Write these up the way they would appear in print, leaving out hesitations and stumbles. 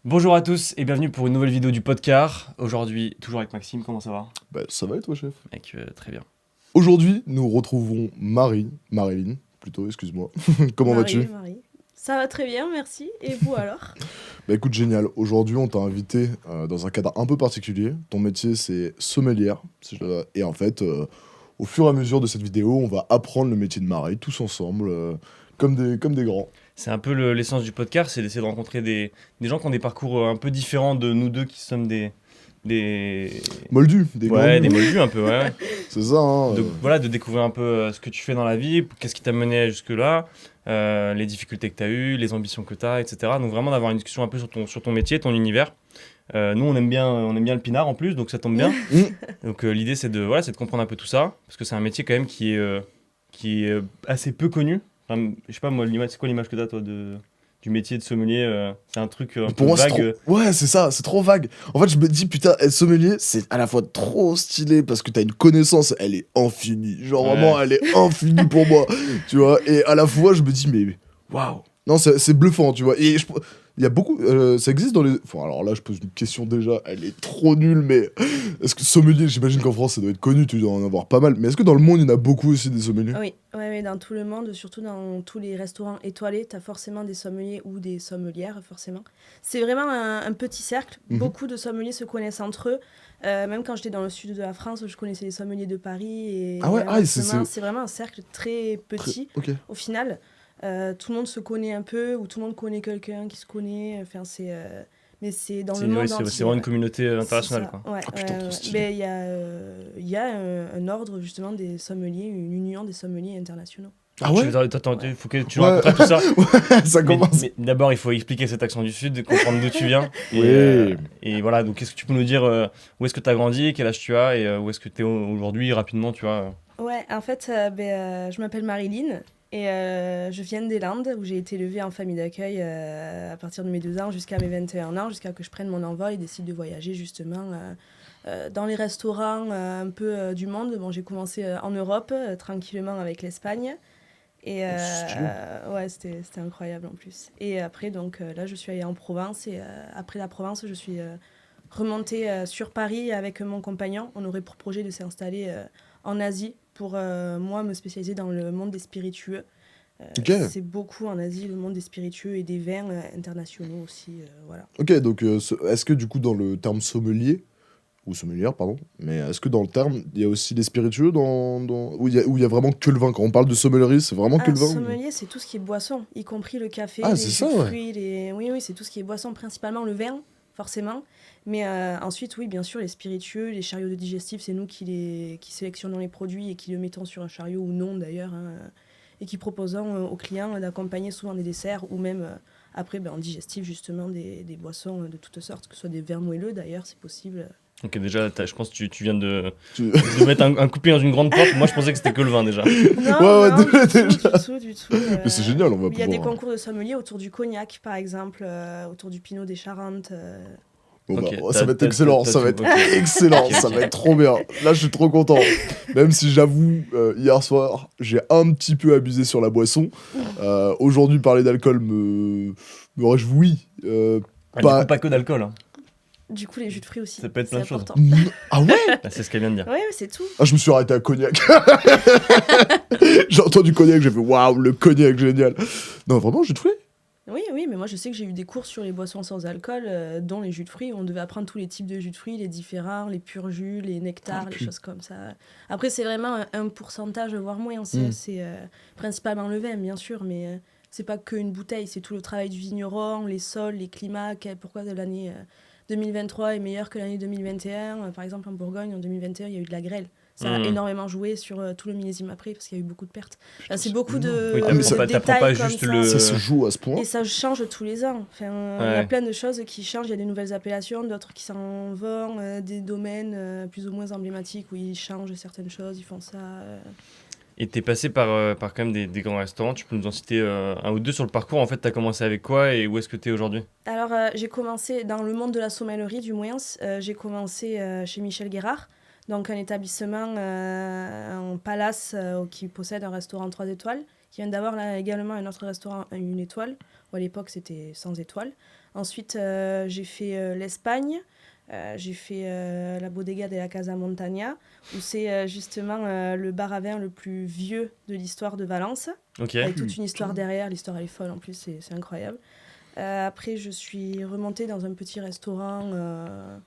Bonjour à tous et bienvenue pour une nouvelle vidéo du podcast. Aujourd'hui, toujours avec Maxime, comment ça va? Bah, ça va et toi, chef? Mec, très bien. Aujourd'hui, nous retrouvons Marilyn, plutôt, excuse-moi. Comment vas-tu? Marie. Ça va très bien, merci. Et vous alors? Bah écoute, génial. Aujourd'hui, on t'a invité dans un cadre un peu particulier. Ton métier, c'est sommelière. Et en fait, au fur et à mesure de cette vidéo, on va apprendre le métier de Marie, tous ensemble, comme des grands. C'est un peu l'essence du podcast, c'est d'essayer de rencontrer des gens qui ont des parcours un peu différents de nous deux qui sommes des... Moldus, des grands. Ouais, des moldus un peu, ouais. C'est ça, hein. Voilà, de découvrir un peu ce que tu fais dans la vie, qu'est-ce qui t'a mené jusque-là, les difficultés que tu as eues, les ambitions que tu as, etc. Donc vraiment d'avoir une discussion un peu sur ton métier, ton univers. Nous, on aime bien le pinard en plus, donc ça tombe bien. Donc l'idée, c'est de comprendre un peu tout ça, parce que c'est un métier quand même qui est assez peu connu. Enfin, je sais pas, moi, c'est quoi l'image que tu as, toi, du métier de sommelier c'est un truc un peu Pour moi, c'est vague. trop... Ouais, c'est ça, c'est trop vague. En fait, je me dis, putain, être sommelier, c'est à la fois trop stylé parce que t'as une connaissance, elle est infinie. Genre, Ouais. vraiment, elle est infinie pour moi. Tu vois, et à la fois, je me dis, mais waouh. Non, c'est bluffant, tu vois. Et il y a beaucoup. Ça existe dans les. Enfin, alors là, je pose une question déjà, elle est trop nulle, mais. Est-ce que sommelier, j'imagine qu'en France, ça doit être connu, tu dois en avoir pas mal. Mais est-ce que dans le monde, il y en a beaucoup aussi des sommeliers? Oui, ouais, dans tout le monde, surtout dans tous les restaurants étoilés, tu as forcément des sommeliers ou des sommelières, forcément. C'est vraiment un petit cercle. Mhm. Beaucoup de sommeliers se connaissent entre eux. Même quand j'étais dans le sud de la France, je connaissais les sommeliers de Paris. Et Ah ouais, inversement, c'est vraiment un cercle très petit. Ok. Au final, tout le monde se connaît un peu, ou tout le monde connaît quelqu'un qui se connaît. Enfin, mais c'est dans le monde C'est entier. vraiment une communauté internationale, C'est ça, quoi. ouais. Ah putain, trop stylé. Mais il y a un ordre justement des sommeliers, une union des sommeliers internationaux. Ah ouais? Attends, Ouais. il faut que tu Ouais. racontes tout ça. Ouais, ça Mais, commence. mais d'abord, il faut expliquer cet accent du Sud, comprendre d'où tu viens. Oui. Et voilà, donc qu'est-ce que tu peux nous dire où est-ce que tu as grandi, quel âge tu as et où est-ce que tu es aujourd'hui, rapidement, tu vois. Ouais, en fait, je m'appelle Marilyn et je viens des Landes où j'ai été élevée en famille d'accueil à partir de mes 2 ans jusqu'à mes 21 ans, jusqu'à que je prenne mon envol et décide de voyager justement dans les restaurants un peu du monde. Bon, j'ai commencé en Europe, tranquillement avec l'Espagne. Et Oh, c'est stylé. ouais, c'était incroyable en plus. Et après, donc là, je suis allée en Provence. Et après la Provence, je suis remontée sur Paris avec mon compagnon. On aurait pour projet de s'installer en Asie pour moi me spécialiser dans le monde des spiritueux. Ok. C'est beaucoup en Asie, le monde des spiritueux et des vins internationaux aussi. Voilà. Ok, donc est-ce que du coup dans le terme sommelier, ou sommelière, pardon, mais est-ce que dans le terme, il y a aussi des spiritueux où il y a vraiment que le vin? Quand on parle de sommellerie, c'est vraiment que Ah, le vin? sommelier, c'est tout ce qui est boisson, y compris le café, Ah, les c'est jus ça, de ouais. fruits, Oui, c'est tout ce qui est boisson, principalement le vin, forcément. Mais ensuite, oui, bien sûr, les spiritueux, les chariots de digestif, c'est nous qui sélectionnons les produits et qui le mettons sur un chariot ou non d'ailleurs, hein, et qui proposons aux clients d'accompagner souvent des desserts ou même après, en digestif, justement, des boissons de toutes sortes, que ce soit des vins moelleux d'ailleurs, c'est possible. Donc déjà, je pense que tu viens de Tu- mettre un coup de pied dans une grande porte. Moi, je pensais que c'était que le vin déjà. Non, Ouais, non, déjà. du tout. Mais c'est génial, on va Il y a des pouvoir. concours de sommelier autour du cognac, par exemple, autour du Pinot des Charentes. Bon, bah, Ok, ça va être t'as excellent, ça va tout, être ok. excellent, Ok, ça ok. va être trop bien. Là, je suis trop content. Même si j'avoue, hier soir, j'ai un petit peu abusé sur la boisson. Aujourd'hui, parler d'alcool me réjouit. Ah, du coup, pas que d'alcool, hein. Du coup, les jus de fruits aussi, Ça peut être plein c'est de choses. important. Ah ouais? Bah, c'est ce qu'elle vient de dire. Oui, c'est tout. Ah, je me suis arrêté à cognac. J'ai entendu cognac, j'ai fait waouh, le cognac, génial. Non, vraiment, j'ai trouvé. Oui, mais moi je sais que j'ai eu des cours sur les boissons sans alcool, dont les jus de fruits. On devait apprendre tous les types de jus de fruits, les différents, les purs jus, les nectars, les choses comme ça. Après, c'est vraiment un pourcentage, voire moins. C'est principalement le vin, bien sûr, mais c'est pas qu'une bouteille, c'est tout le travail du vigneron, les sols, les climats. Pourquoi l'année 2023 est meilleure que l'année 2021? Par exemple, en Bourgogne, en 2021, il y a eu de la grêle. Ça a énormément joué sur tout le millésime après, parce qu'il y a eu beaucoup de pertes. Putain, C'est c'est beaucoup énorme. Oui, Ah, mais ça, t'apprends pas détails comme juste ça. ça se joue à ce point. Et ça change tous les ans. Enfin, il y Ouais. a plein de choses qui changent. Il y a des nouvelles appellations, d'autres qui s'en vont, des domaines plus ou moins emblématiques où ils changent certaines choses, ils font ça. Et t'es passé par quand même des grands restaurants. Tu peux nous en citer un ou deux sur le parcours. En fait, t'as commencé avec quoi et où est-ce que t'es aujourd'hui? Alors, j'ai commencé dans le monde de la sommellerie, du moins. J'ai commencé chez Michel Guérard, donc un établissement en palace qui possède un restaurant 3 étoiles, qui vient d'avoir là également un autre restaurant 1 étoile. où à l'époque c'était sans étoiles. Ensuite, j'ai fait l'Espagne. J'ai fait la Bodega de la Casa Montagna, où c'est justement le bar à vin le plus vieux de l'histoire de Valence, Ok. avec toute une histoire derrière. L'histoire, elle est folle en plus, c'est incroyable. Après, je suis remontée dans un petit restaurant.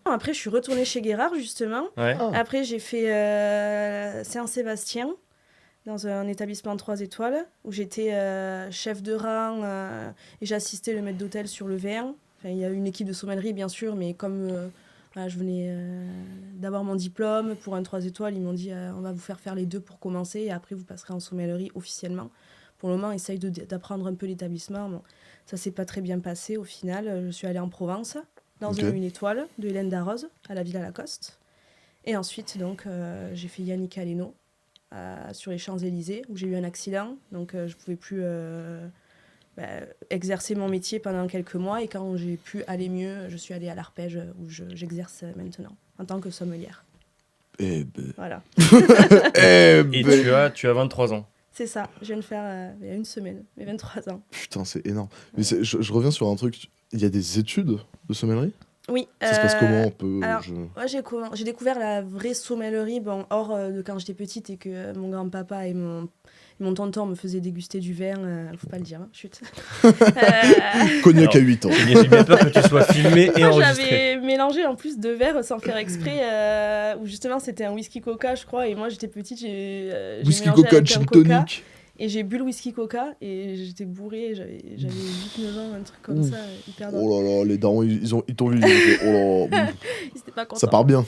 Après, je suis retournée chez Guérard, justement. Ouais. Ah. Après, j'ai fait Saint-Sébastien, dans un établissement 3 étoiles, où j'étais chef de rang et j'assistais le maître d'hôtel sur le vin. Enfin, il y a une équipe de sommellerie, bien sûr, mais comme voilà, je venais d'avoir mon diplôme pour un 3 étoiles, ils m'ont dit on va vous faire les deux pour commencer et après vous passerez en sommellerie officiellement. Pour le moment, essaye d'apprendre un peu l'établissement. Bon, ça s'est pas très bien passé au final. Je suis allée en Provence, dans Ok. une étoile de Hélène Darroze, à la Villa Lacoste. Et ensuite, donc, j'ai fait Yannick Aleno sur les Champs-Élysées, où j'ai eu un accident. Donc, je ne pouvais plus exercer mon métier pendant quelques mois. Et quand j'ai pu aller mieux, je suis allée à l'Arpège, où j'exerce maintenant, en tant que sommelière. Eh ben. Voilà, Eh Et ben. tu as 23 ans. c'est ça. Je viens de faire, il y a une semaine, mes 23 ans. Putain, c'est énorme. Mais je reviens sur un truc. Il y a des études de sommellerie? Oui. Ça se passe comment un peu Alors, moi, j'ai découvert la vraie sommellerie, bon, hors de quand j'étais petite et que mon grand-papa et mon tonton me faisaient déguster du vin. Faut pas le dire, hein, chut. Cognac Alors, à 8 ans. J'ai bien peur que tu sois filmé et Moi, enregistré. j'avais mélangé en plus 2 verres sans faire exprès, où justement c'était un whisky coca, je crois, et moi j'étais petite, j'ai Whisky mélangé coca, avec un gin coca, tonic. et j'ai bu le whisky coca, et j'étais bourrée, j'avais 8-9 ans, un truc comme Ouf. ça, hyper drôle. Oh là là, les darons, ils t'ont vu. Ils ont fait, oh là là. Ils étaient pas contents. Ça part bien.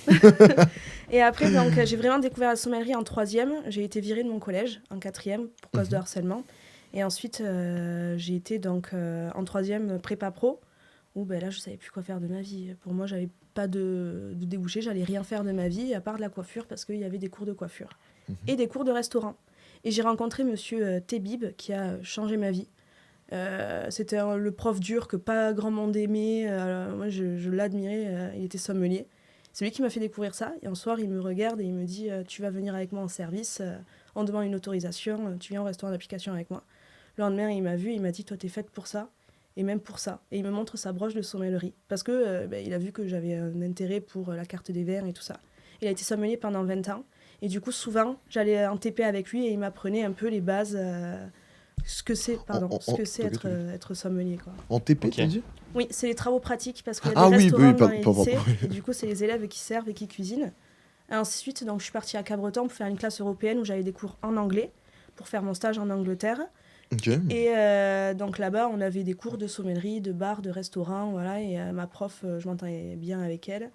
Et après, donc, j'ai vraiment découvert la sommellerie en 3e. J'ai été virée de mon collège en 4e pour cause de harcèlement. Et ensuite, j'ai été donc, en 3e prépa pro, où ben, là, je savais plus quoi faire de ma vie. Pour moi, j'avais pas de débouché, j'allais rien faire de ma vie, à part de la coiffure, parce qu'il y avait des cours de coiffure et des cours de restaurant. Et j'ai rencontré monsieur Tébib, qui a changé ma vie. C'était le prof dur que pas grand monde aimait. Moi, je l'admirais. Il était sommelier. C'est lui qui m'a fait découvrir ça. Et un soir, il me regarde et il me dit tu vas venir avec moi en service. On demande une autorisation. Tu viens au restaurant d'application avec moi. Le lendemain, il m'a vu. Il m'a dit toi, t'es faite pour ça. Et même pour ça. Et il me montre sa broche de sommellerie. Parce que il a vu que j'avais un intérêt pour la carte des vins et tout ça. Il a été sommelier pendant 20 ans. Et du coup, souvent, j'allais en TP avec lui et il m'apprenait un peu les bases. Ce que c'est être sommelier, quoi. En TP, Ok. t'as dit? Oui, c'est les travaux pratiques parce qu'il y a Ah des oui, restaurants oui, dans les pardon. lycées. Et du coup, c'est les élèves qui servent et qui cuisinent. Et ensuite, donc, je suis partie à Cabreton pour faire une classe européenne où j'avais des cours en anglais pour faire mon stage en Angleterre. Ok. Et donc là-bas, on avait des cours de sommellerie, de bar, de restaurant, voilà. Et ma prof, je m'entendais bien avec elle.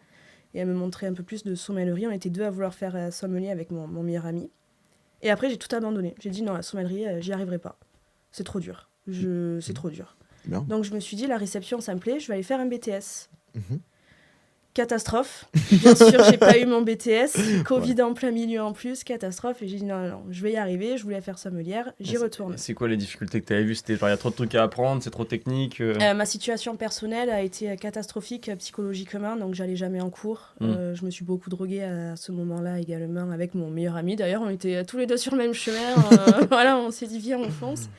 Et elle me montrait un peu plus de sommellerie. On était 2 à vouloir faire sommelier avec mon meilleur ami. Et après, j'ai tout abandonné. J'ai dit non, la sommellerie, j'y arriverai pas. C'est trop dur. C'est trop dur. Merde. Donc je me suis dit, la réception, ça me plaît, je vais aller faire un BTS. Mhm. Catastrophe. Bien sûr, j'ai pas eu mon BTS. Covid en plein milieu en plus, catastrophe. Et j'ai dit non, je vais y arriver. Je voulais faire sommelière, j'y retourne. C'est quoi les difficultés que tu avais vues? C'était genre, il y a trop de trucs à apprendre, c'est trop technique. Ma situation personnelle a été catastrophique psychologiquement, donc j'allais jamais en cours. Je me suis beaucoup droguée à ce moment-là également avec mon meilleur ami. D'ailleurs, on était tous les deux sur le même chemin. Voilà, on s'est dit viens, on fonce.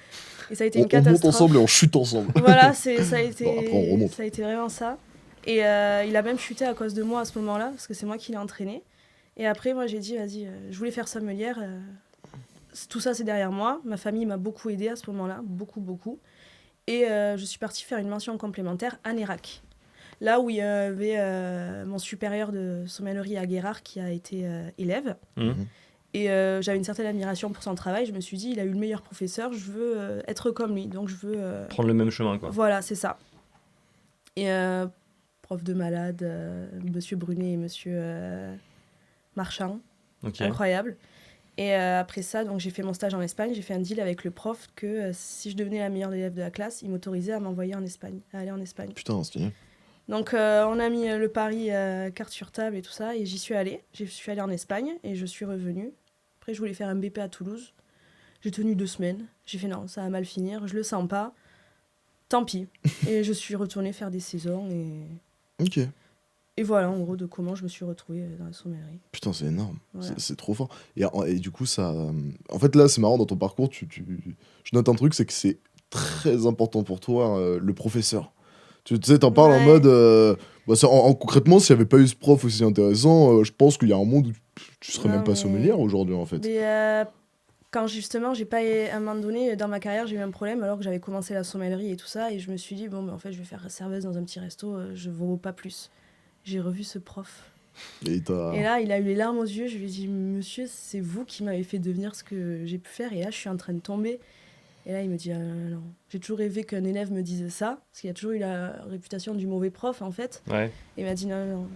Et ça a été une On monte catastrophe. ensemble et on chute ensemble. Voilà, ça a été, Bon, après, on remonte. ça a été vraiment ça. Et il a même chuté à cause de moi à ce moment-là, parce que c'est moi qui l'ai entraîné. Et après, moi, j'ai dit, vas-y, je voulais faire sommelière. Tout ça, c'est derrière moi. Ma famille m'a beaucoup aidée à ce moment-là, beaucoup, beaucoup. Et je suis partie faire une mention complémentaire à Nérac. Là où il y avait mon supérieur de sommellerie à Guérard qui a été élève. Mhm. Et j'avais une certaine admiration pour son travail. Je me suis dit, il a eu le meilleur professeur, je veux être comme lui. Donc je veux... Prendre le même chemin, quoi. Voilà, c'est ça. Et prof de malade, monsieur Brunet et monsieur Marchand, Ok. incroyable. Et après ça, donc j'ai fait mon stage en Espagne. J'ai fait un deal avec le prof que si je devenais la meilleure élève de la classe, il m'autorisait à m'envoyer en Espagne, à aller en Espagne. Putain, c'est stylé. Donc on a mis le pari carte sur table et tout ça, et j'y suis allée. Je suis allée en Espagne et je suis revenue. Après, je voulais faire un BP à Toulouse. J'ai tenu 2 semaines. J'ai fait non, ça va mal finir, je le sens pas. Tant pis. Et je suis retournée faire des saisons Ok. et voilà en gros de comment je me suis retrouvée dans la sommellerie. Putain, c'est énorme. Voilà. C'est trop fort. Et du coup, ça. En fait, là, c'est marrant dans ton parcours. Je note un truc, c'est que c'est très important pour toi, le professeur. Tu sais, t'en parles en Ouais. mode. Concrètement, s'il n'y avait pas eu ce prof aussi intéressant, je pense qu'il y a un monde où tu serais Non, même pas mais- sommelière aujourd'hui, en fait. Mais quand justement, j'ai pas, à un moment donné, dans ma carrière, j'ai eu un problème alors que j'avais commencé la sommellerie et tout ça. Et je me suis dit, bon, en fait, je vais faire serveuse dans un petit resto, je vaux pas plus. J'ai revu ce prof. Et t'as. Et là, il a eu les larmes aux yeux. Je lui ai dit, monsieur, c'est vous qui m'avez fait devenir ce que j'ai pu faire. Et là, je suis en train de tomber. Et là, il me dit, ah, non, non. J'ai toujours rêvé qu'un élève me dise ça. Parce qu'il a toujours eu la réputation du mauvais prof, en fait. Ouais. Et il m'a dit, non, non,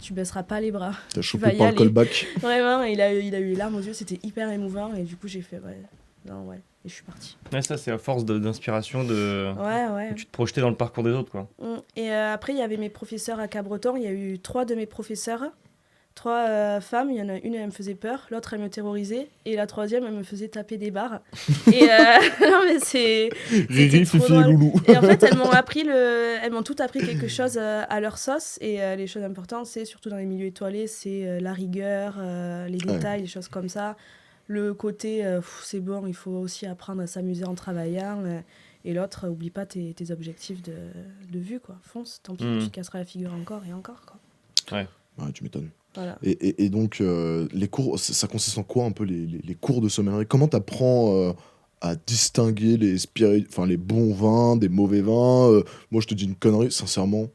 tu baisseras pas les bras. T'as vas chopé y par le aller. callback. Vraiment, il a eu les larmes aux yeux. C'était hyper émouvant. Et du coup, j'ai fait, ouais, non, ouais. Et je suis partie. Ouais, ça, c'est à force d'inspiration Ouais, ouais. tu te projetais dans le parcours des autres, quoi. Et après, il y avait mes professeurs à Cabreton. Il y a eu 3 de mes professeurs. 3 femmes. Il y en a une, elle me faisait peur. L'autre, elle me terrorisait. Et la troisième, elle me faisait taper des barres. Et non, mais c'est... Riri, trop Fifi et drôle. Loulou. Et en fait, elles m'ont toutes appris quelque chose à leur sauce. Et les choses importantes, c'est surtout dans les milieux étoilés, c'est la rigueur, les détails, les choses comme ça. Le côté, c'est bon, il faut aussi apprendre à s'amuser en travaillant. Et l'autre, oublie pas tes objectifs de vue, quoi. Fonce, tant pis, tu te casseras la figure encore et encore, quoi. Ouais, tu m'étonnes. Voilà. Et donc, les cours, ça consiste en quoi un peu les cours de sommellerie? Comment t'apprends à distinguer les bons vins des mauvais vins? Moi, je te dis une connerie, sincèrement.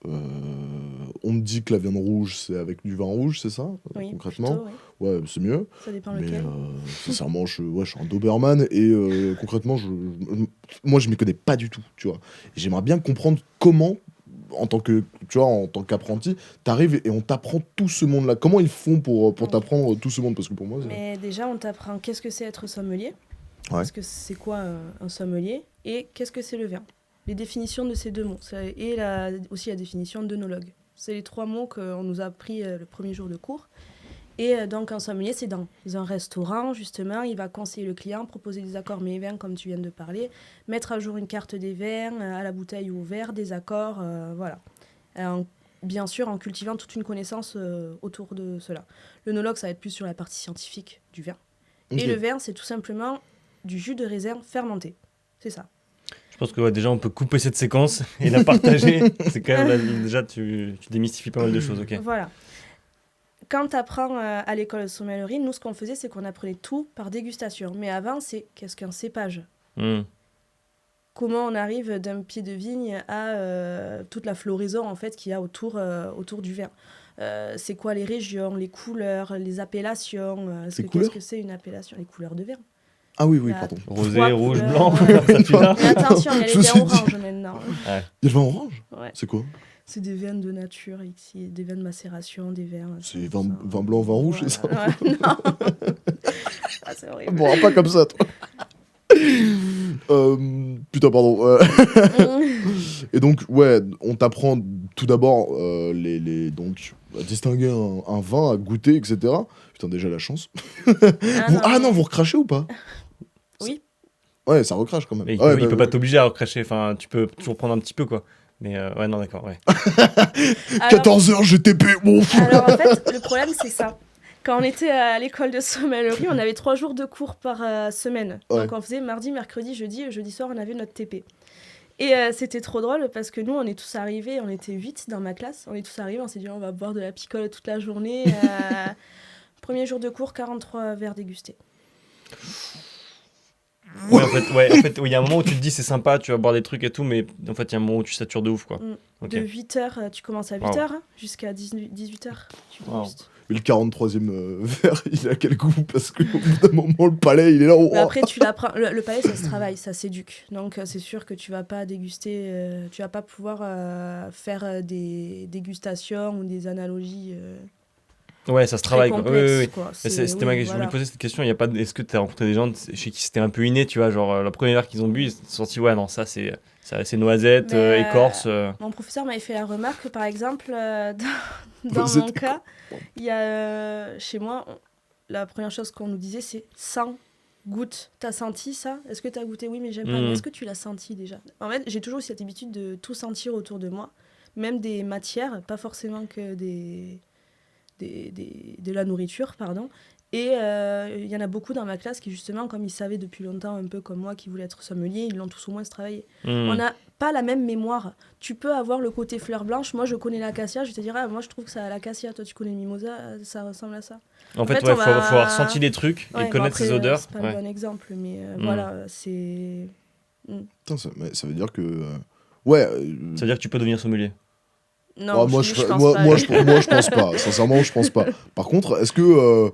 On me dit que la viande rouge, c'est avec du vin rouge, c'est ça, Oui, concrètement? plutôt, oui. Ouais, c'est mieux. Ça dépend Mais lequel. sincèrement, je suis un Doberman et concrètement, moi, je m'y connais pas du tout, tu vois. Et j'aimerais bien comprendre comment, en tant qu'apprenti, t'arrives et on t'apprend tout ce monde-là. Comment ils font pour t'apprendre tout ce monde? Parce que pour moi, Mais déjà, on t'apprend qu'est-ce que c'est être sommelier. Ouais. Parce que c'est quoi un sommelier? Et qu'est-ce que c'est le vin? Les définitions de ces 2 mots. Et aussi la définition d'œnologue. C'est les 3 mots qu'on nous a appris le premier jour de cours. Et donc, un sommelier, c'est dans un restaurant, justement. Il va conseiller le client, proposer des accords mets et vins, comme tu viens de parler, mettre à jour une carte des vins, à la bouteille ou au verre, des accords, voilà. Bien sûr, en cultivant toute une connaissance autour de cela. L'œnologue, ça va être plus sur la partie scientifique du vin. Ok. Et le vin, c'est tout simplement du jus de raisin fermenté. C'est ça. Je pense que ouais, déjà, on peut couper cette séquence et la partager. C'est quand même, là, déjà, tu démystifies pas mal de choses, ok. Voilà. Quand tu apprends à l'école de sommellerie, nous, ce qu'on faisait, c'est qu'on apprenait tout par dégustation. Mais avant, c'est qu'est-ce qu'un cépage? Comment on arrive d'un pied de vigne à toute la floraison en fait, qu'il y a autour du vin. C'est quoi les régions, les couleurs, les appellations couleurs? Qu'est-ce que c'est une appellation? Les couleurs de vin. Ah oui, Bah, pardon. Rosé, 3 rouge, couleurs, blanc, ouais. ça suit là. Mais attention, il y a Je les me vins suis dit- oranges maintenant. Il y a le vin orange? Ouais. C'est quoi? C'est des vins de nature ici, des vins de macération, des vins... C'est vin blanc, vin rouge, c'est ça? Ouais, non. Ah, c'est horrible. Bon, pas comme ça, toi. Putain, pardon. Et donc, ouais, on t'apprend tout d'abord donc, à distinguer un vin, à goûter, etc. Putain, déjà la chance. Non, vous recrachez ou pas? Oui. Ouais, ça recrache quand même. Mais Ouais, il peut pas t'obliger à recracher, enfin, tu peux toujours prendre un petit peu, quoi. Mais ouais, non, d'accord, ouais. 14h GTP, bon. Alors en fait, le problème c'est ça. Quand on était à l'école de sommellerie, on avait 3 jours de cours par semaine. Ouais. Donc on faisait mardi, mercredi, jeudi, et jeudi soir on avait notre TP. Et c'était trop drôle parce que nous on est tous arrivés, on était 8 dans ma classe, on est tous arrivés, on s'est dit on va boire de la picole toute la journée. Premier jour de cours, 43 verres dégustés. Ouais, en fait, il y a un moment où tu te dis c'est sympa, tu vas boire des trucs et tout, mais en fait, il y a un moment où tu satures de ouf, quoi. Ok. De 8h, tu commences à 8h jusqu'à 18h, tu dégustes. Mais le 43e verre, il a quel goût? Parce qu'au bout d'un moment, le palais, il est là. Mais après, tu l'apprends. Le palais, ça se travaille, ça s'éduque. Donc, c'est sûr que tu vas pas déguster, tu vas pas pouvoir faire des dégustations ou des analogies. Ouais, ça se travaille, quoi. Oui. Quoi. Mais c'était je voulais poser cette question. Est-ce que tu as rencontré des gens chez qui c'était un peu inné, tu vois, genre la première verre qu'ils ont bu, ils se sont sentis, ouais, non, ça c'est noisette, écorce. Mon professeur m'avait fait la remarque, par exemple, dans mon cas, il y a chez moi, la première chose qu'on nous disait, c'est sens, goûte. T'as senti ça? Est-ce que t'as goûté? Oui, mais j'aime pas. Mais est-ce que tu l'as senti déjà? En fait, j'ai toujours eu cette habitude de tout sentir autour de moi, même des matières, pas forcément que de la nourriture, pardon. Et il y en a beaucoup dans ma classe qui, justement, comme ils savaient depuis longtemps, un peu comme moi, qui voulaient être sommeliers, ils l'ont tous au moins travaillé. On n'a pas la même mémoire. Tu peux avoir le côté fleur blanche. Moi, je connais l'acacia. Je vais te dire, moi, je trouve que ça a l'acacia. Toi, tu connais le mimosa. Ça ressemble à ça. En fait, ouais, faut avoir ressenti des trucs et connaître ses odeurs. C'est pas le bon exemple, mais voilà, c'est... Putain, ça veut dire que... ouais. Ça veut dire que tu peux devenir sommelier. Non, moi, je pense pas. moi, je pense pas. Sincèrement, je pense pas. Par contre, est-ce que...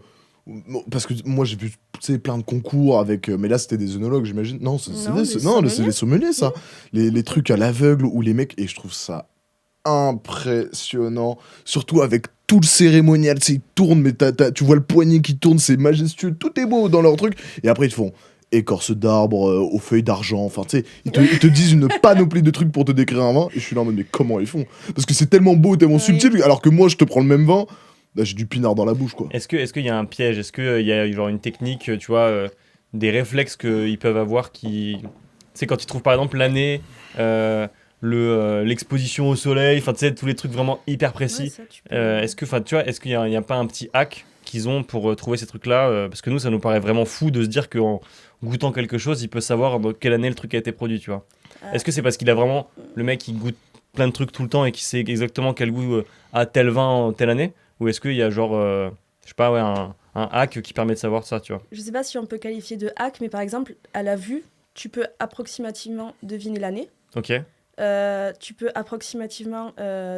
parce que moi, j'ai vu plein de concours avec... mais là, c'était des œnologues, j'imagine. Non, c'est des sommeliers, ça. Les trucs à l'aveugle où les mecs... Et je trouve ça impressionnant. Surtout avec tout le cérémonial. Ils tournent, mais tu vois le poignet qui tourne, c'est majestueux. Tout est beau dans leur truc. Et après, ils te font... écorce d'arbre aux feuilles d'argent, enfin tu sais, ils te disent une panoplie de trucs pour te décrire un vin, et je suis là en mode mais comment ils font? Parce que c'est tellement beau, tellement subtil, alors que moi je te prends le même vin, là j'ai du pinard dans la bouche quoi. Est-ce qu'il y a un piège? Est-ce qu'il y a genre une technique, tu vois, des réflexes qu'ils peuvent avoir qui... Tu sais, quand ils trouvent par exemple l'année, l'exposition au soleil, enfin tu sais, tous les trucs vraiment hyper précis, est-ce qu'il y a pas un petit hack qu'ils ont pour trouver ces trucs-là, parce que nous, ça nous paraît vraiment fou de se dire qu'en goûtant quelque chose, il peut savoir dans quelle année le truc a été produit, tu vois. Est-ce que c'est parce qu'il a vraiment, le mec, il goûte plein de trucs tout le temps et qu'il sait exactement quel goût a tel vin en telle année? Ou est-ce qu'il y a genre, je sais pas, ouais, un hack qui permet de savoir ça, tu vois? Je sais pas si on peut qualifier de hack, mais par exemple, à la vue, tu peux approximativement deviner l'année. Ok. Tu peux approximativement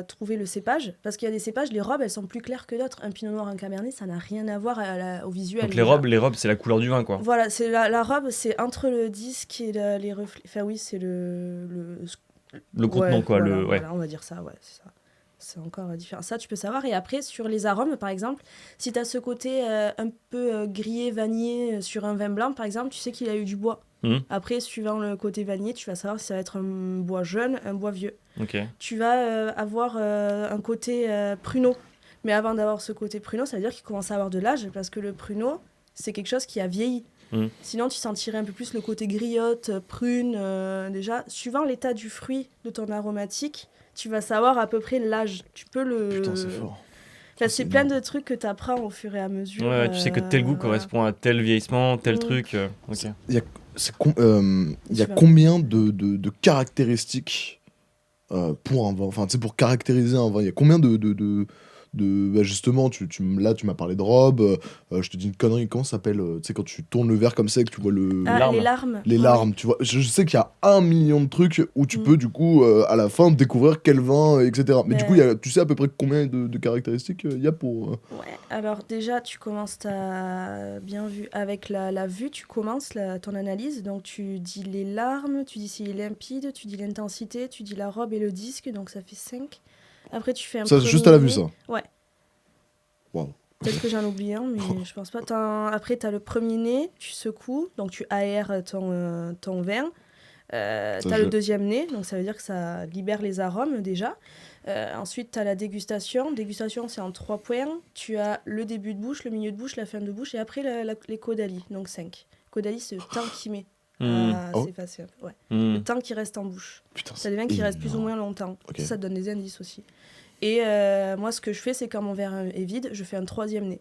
trouver le cépage, parce qu'il y a des cépages, les robes elles sont plus claires que d'autres. Un pinot noir, un cabernet, ça n'a rien à voir au visuel. Donc les robes c'est la couleur du vin, quoi. Voilà, c'est la robe, c'est entre le disque et les reflets. Enfin oui, c'est le contenant, ouais, quoi. Voilà, on va dire ça, ouais, c'est ça. C'est encore différent. Ça, tu peux savoir. Et après, sur les arômes, par exemple, si tu as ce côté un peu grillé, vanillé sur un vin blanc, par exemple, tu sais qu'il a eu du bois. Après, suivant le côté vanillé, tu vas savoir si ça va être un bois jeune, un bois vieux. Okay. Tu vas avoir un côté pruneau. Mais avant d'avoir ce côté pruneau, ça veut dire qu'il commence à avoir de l'âge, parce que le pruneau, c'est quelque chose qui a vieilli. Sinon, tu sentirais un peu plus le côté griotte, prune. Déjà, suivant l'état du fruit de ton aromatique, tu vas savoir à peu près l'âge. Tu peux le... Putain, c'est fort. Enfin, c'est plein de trucs que tu apprends au fur et à mesure. Ouais, tu sais que tel goût correspond à tel vieillissement, tel truc. Ok. Il y a combien de caractéristiques pour un vin, enfin tu sais, pour caractériser un vin, il y a combien bah, justement, là tu m'as parlé de robe, je te dis une connerie, comment ça s'appelle, tu sais, quand tu tournes le verre comme ça et que tu vois les larmes. Les larmes, tu vois, je sais qu'il y a 1 million de trucs où tu peux du coup à la fin découvrir quel vin, etc. Mais du coup, tu sais à peu près combien de caractéristiques il y a pour... Ouais, alors déjà tu commences bien vu avec la vue, tu commences ton analyse, donc tu dis les larmes, tu dis s'il est limpide, tu dis l'intensité, tu dis la robe et le disque, donc ça fait 5. Après, tu fais un ça, juste à la vue, ça? Ouais. Waouh. Peut-être que j'en oublie un, mais je pense pas. Après, tu as le premier nez, tu secoues, donc tu aères ton vin. Tu as le deuxième nez, donc ça veut dire que ça libère les arômes déjà. Ensuite, tu as la dégustation. Dégustation, c'est en 3 points. Tu as le début de bouche, le milieu de bouche, la fin de bouche, et après les caudalie, donc 5. Caudalie, c'est le temps qu'il met. C'est facile. Ouais. Le temps qui reste en bouche. Putain, ça devient qui reste plus ou moins longtemps. Okay. Ça te donne des indices aussi. Et moi, ce que je fais, c'est quand mon verre est vide, je fais un 3e nez.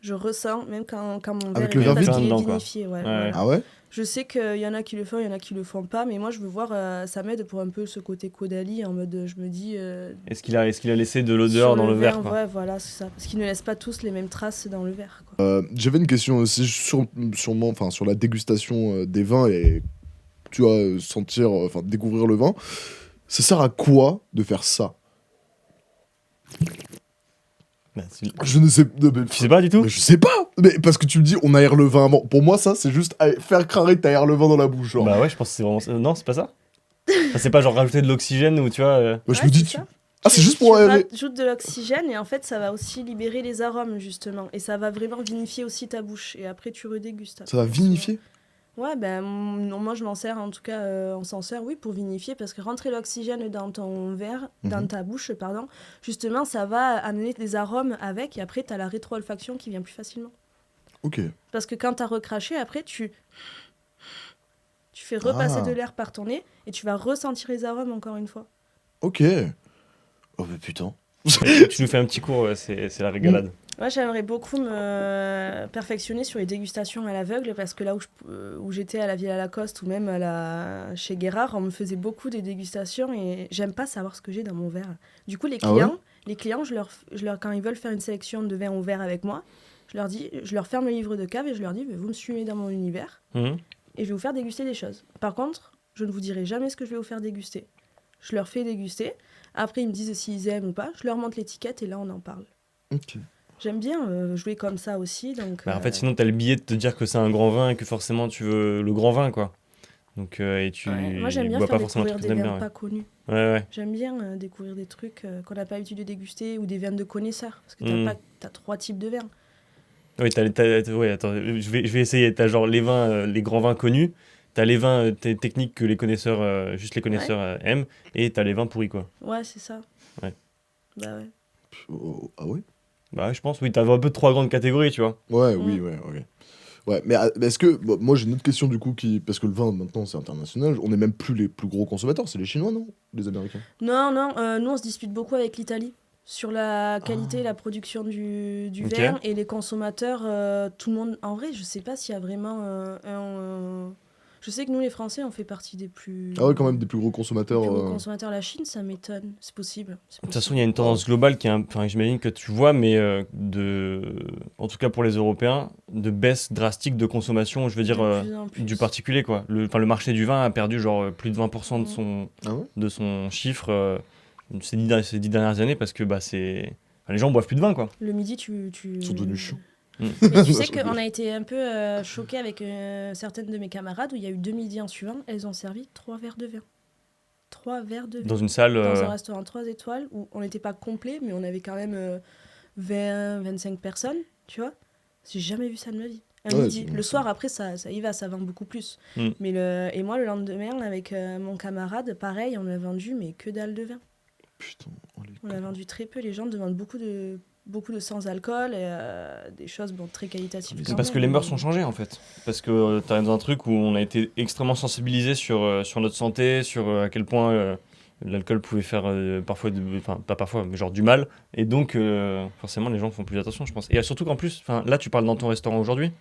Je ressens, même quand mon verre est vide, parce qu'il est vinifié. Ouais, voilà. Ah ouais? Je sais qu'il y en a qui le font, il y en a qui le font pas, mais moi, je veux voir, ça m'aide pour un peu ce côté caudalie, en mode, je me dis... Est-ce qu'il a laissé de l'odeur dans le verre, quoi. Ouais, voilà, c'est ça. Parce qu'ils ne laissent pas tous les mêmes traces dans le verre, quoi. J'avais une question aussi sur la dégustation des vins et... tu vois, découvrir le vin. Ça sert à quoi de faire ça? Je ne sais tu sais pas du tout? Mais je sais pas. Mais parce que tu me dis on aère le vin avant. Pour moi ça c'est juste faire crarer t'aères le vin dans la bouche genre. Bah ouais, je pense que c'est vraiment ça. Non, c'est pas ça. Enfin, c'est pas genre rajouter de l'oxygène ou tu vois je me dis c'est juste pour aérer. Tu rajoutes de l'oxygène et en fait ça va aussi libérer les arômes justement et ça va vraiment vinifier aussi ta bouche et après tu redégustes. Ça va vinifier? Ouais, ben moi je m'en sers, en tout cas on s'en sert, oui, pour vinifier, parce que rentrer l'oxygène dans ton verre, dans ta bouche, pardon, justement ça va amener des arômes avec, et après t'as la rétro-olfaction qui vient plus facilement. Ok. Parce que quand t'as recraché, après tu fais repasser de l'air par ton nez, et tu vas ressentir les arômes encore une fois. Ok. Oh mais putain. Tu nous fais un petit cours, c'est la régalade. Moi, j'aimerais beaucoup me perfectionner sur les dégustations à l'aveugle parce que là où j'étais à la Villa Lacoste ou même chez Guérard, on me faisait beaucoup des dégustations et j'aime pas savoir ce que j'ai dans mon verre. Du coup, Ah ouais les clients, quand ils veulent faire une sélection de vins au verre avec moi, je leur ferme le livre de cave et je leur dis, vous me suivez dans mon univers Mhm. et je vais vous faire déguster des choses. Par contre, je ne vous dirai jamais ce que je vais vous faire déguster. Je leur fais déguster. Après, ils me disent s'ils aiment ou pas. Je leur montre l'étiquette et là, on en parle. Ok. J'aime bien jouer comme ça aussi. Donc, Bah, en fait, sinon, t'as le billet de te dire que c'est un grand vin et que forcément tu veux le grand vin, quoi. Donc, et tu moi, j'aime bien bois faire pas forcément le découvrir truc des que t'aimes vins bien. pas connus. Ouais, ouais. J'aime bien découvrir des trucs qu'on n'a pas l'habitude de déguster ou des vins de connaisseurs. Parce que t'as 3 types de vins. Oui, ouais, attends, je vais essayer. T'as genre les vins, les grands vins connus. T'as les vins techniques que les connaisseurs, juste les connaisseurs aiment. Et t'as les vins pourris, quoi. Ouais, c'est ça. Ouais. Bah ouais. Ah ouais Bah, je pense, oui, t'as un peu 3 grandes catégories, tu vois. Ouais, oui, ouais, ok. Ouais, mais est-ce que. Bon, moi, j'ai une autre question du coup, parce que le vin maintenant c'est international, on n'est même plus les plus gros consommateurs, c'est les Chinois, non? Les Américains. Non, nous, on se dispute beaucoup avec l'Italie sur la qualité et la production du Ok. vin et les consommateurs. Tout le monde. En vrai, je sais pas s'il y a vraiment Je sais que nous, les Français, on fait partie des plus. Ah ouais, quand même, des plus gros Les consommateurs. plus gros consommateurs. La Chine, ça m'étonne. C'est possible. De toute façon, il y a une tendance globale qui est, enfin, j'imagine que tu vois, mais en tout cas pour les Européens, de baisse drastique de consommation, je veux dire, De plus en plus. du particulier, quoi. Le marché du vin a perdu genre plus de 20% Ah ouais de son chiffre ces 10 dernières années parce que bah, enfin, les gens boivent plus de vin, quoi. Le midi, Ils sont devenus chiants. Mais tu Non, sais je rigole. qu'on a été un peu choqués avec certaines de mes camarades où il y a eu 2 midis en suivant, elles ont servi 3 verres de vin. 3 verres de vin. Dans une salle. Dans un restaurant 3 étoiles où on n'était pas complet, mais on avait quand même 20-25 personnes, tu vois. J'ai jamais vu ça de ma vie. Un Ouais, midi. c'est- Le soir, après, ça y va, ça vend beaucoup plus. Mm. Et moi, le lendemain, avec mon camarade, pareil, on a vendu, mais que dalle de vin. Putain. On a vendu très peu. Les gens demandent beaucoup de sans-alcool et des choses très qualitatives. Mais quand Parce même, que les mais- mœurs ont changé en fait. Parce que tu as dans un truc où on a été extrêmement sensibilisé sur notre santé, sur à quel point l'alcool pouvait faire parfois, enfin pas parfois, mais genre du mal. Et donc forcément les gens font plus attention, je pense. Et surtout qu'en plus, là tu parles dans ton restaurant aujourd'hui,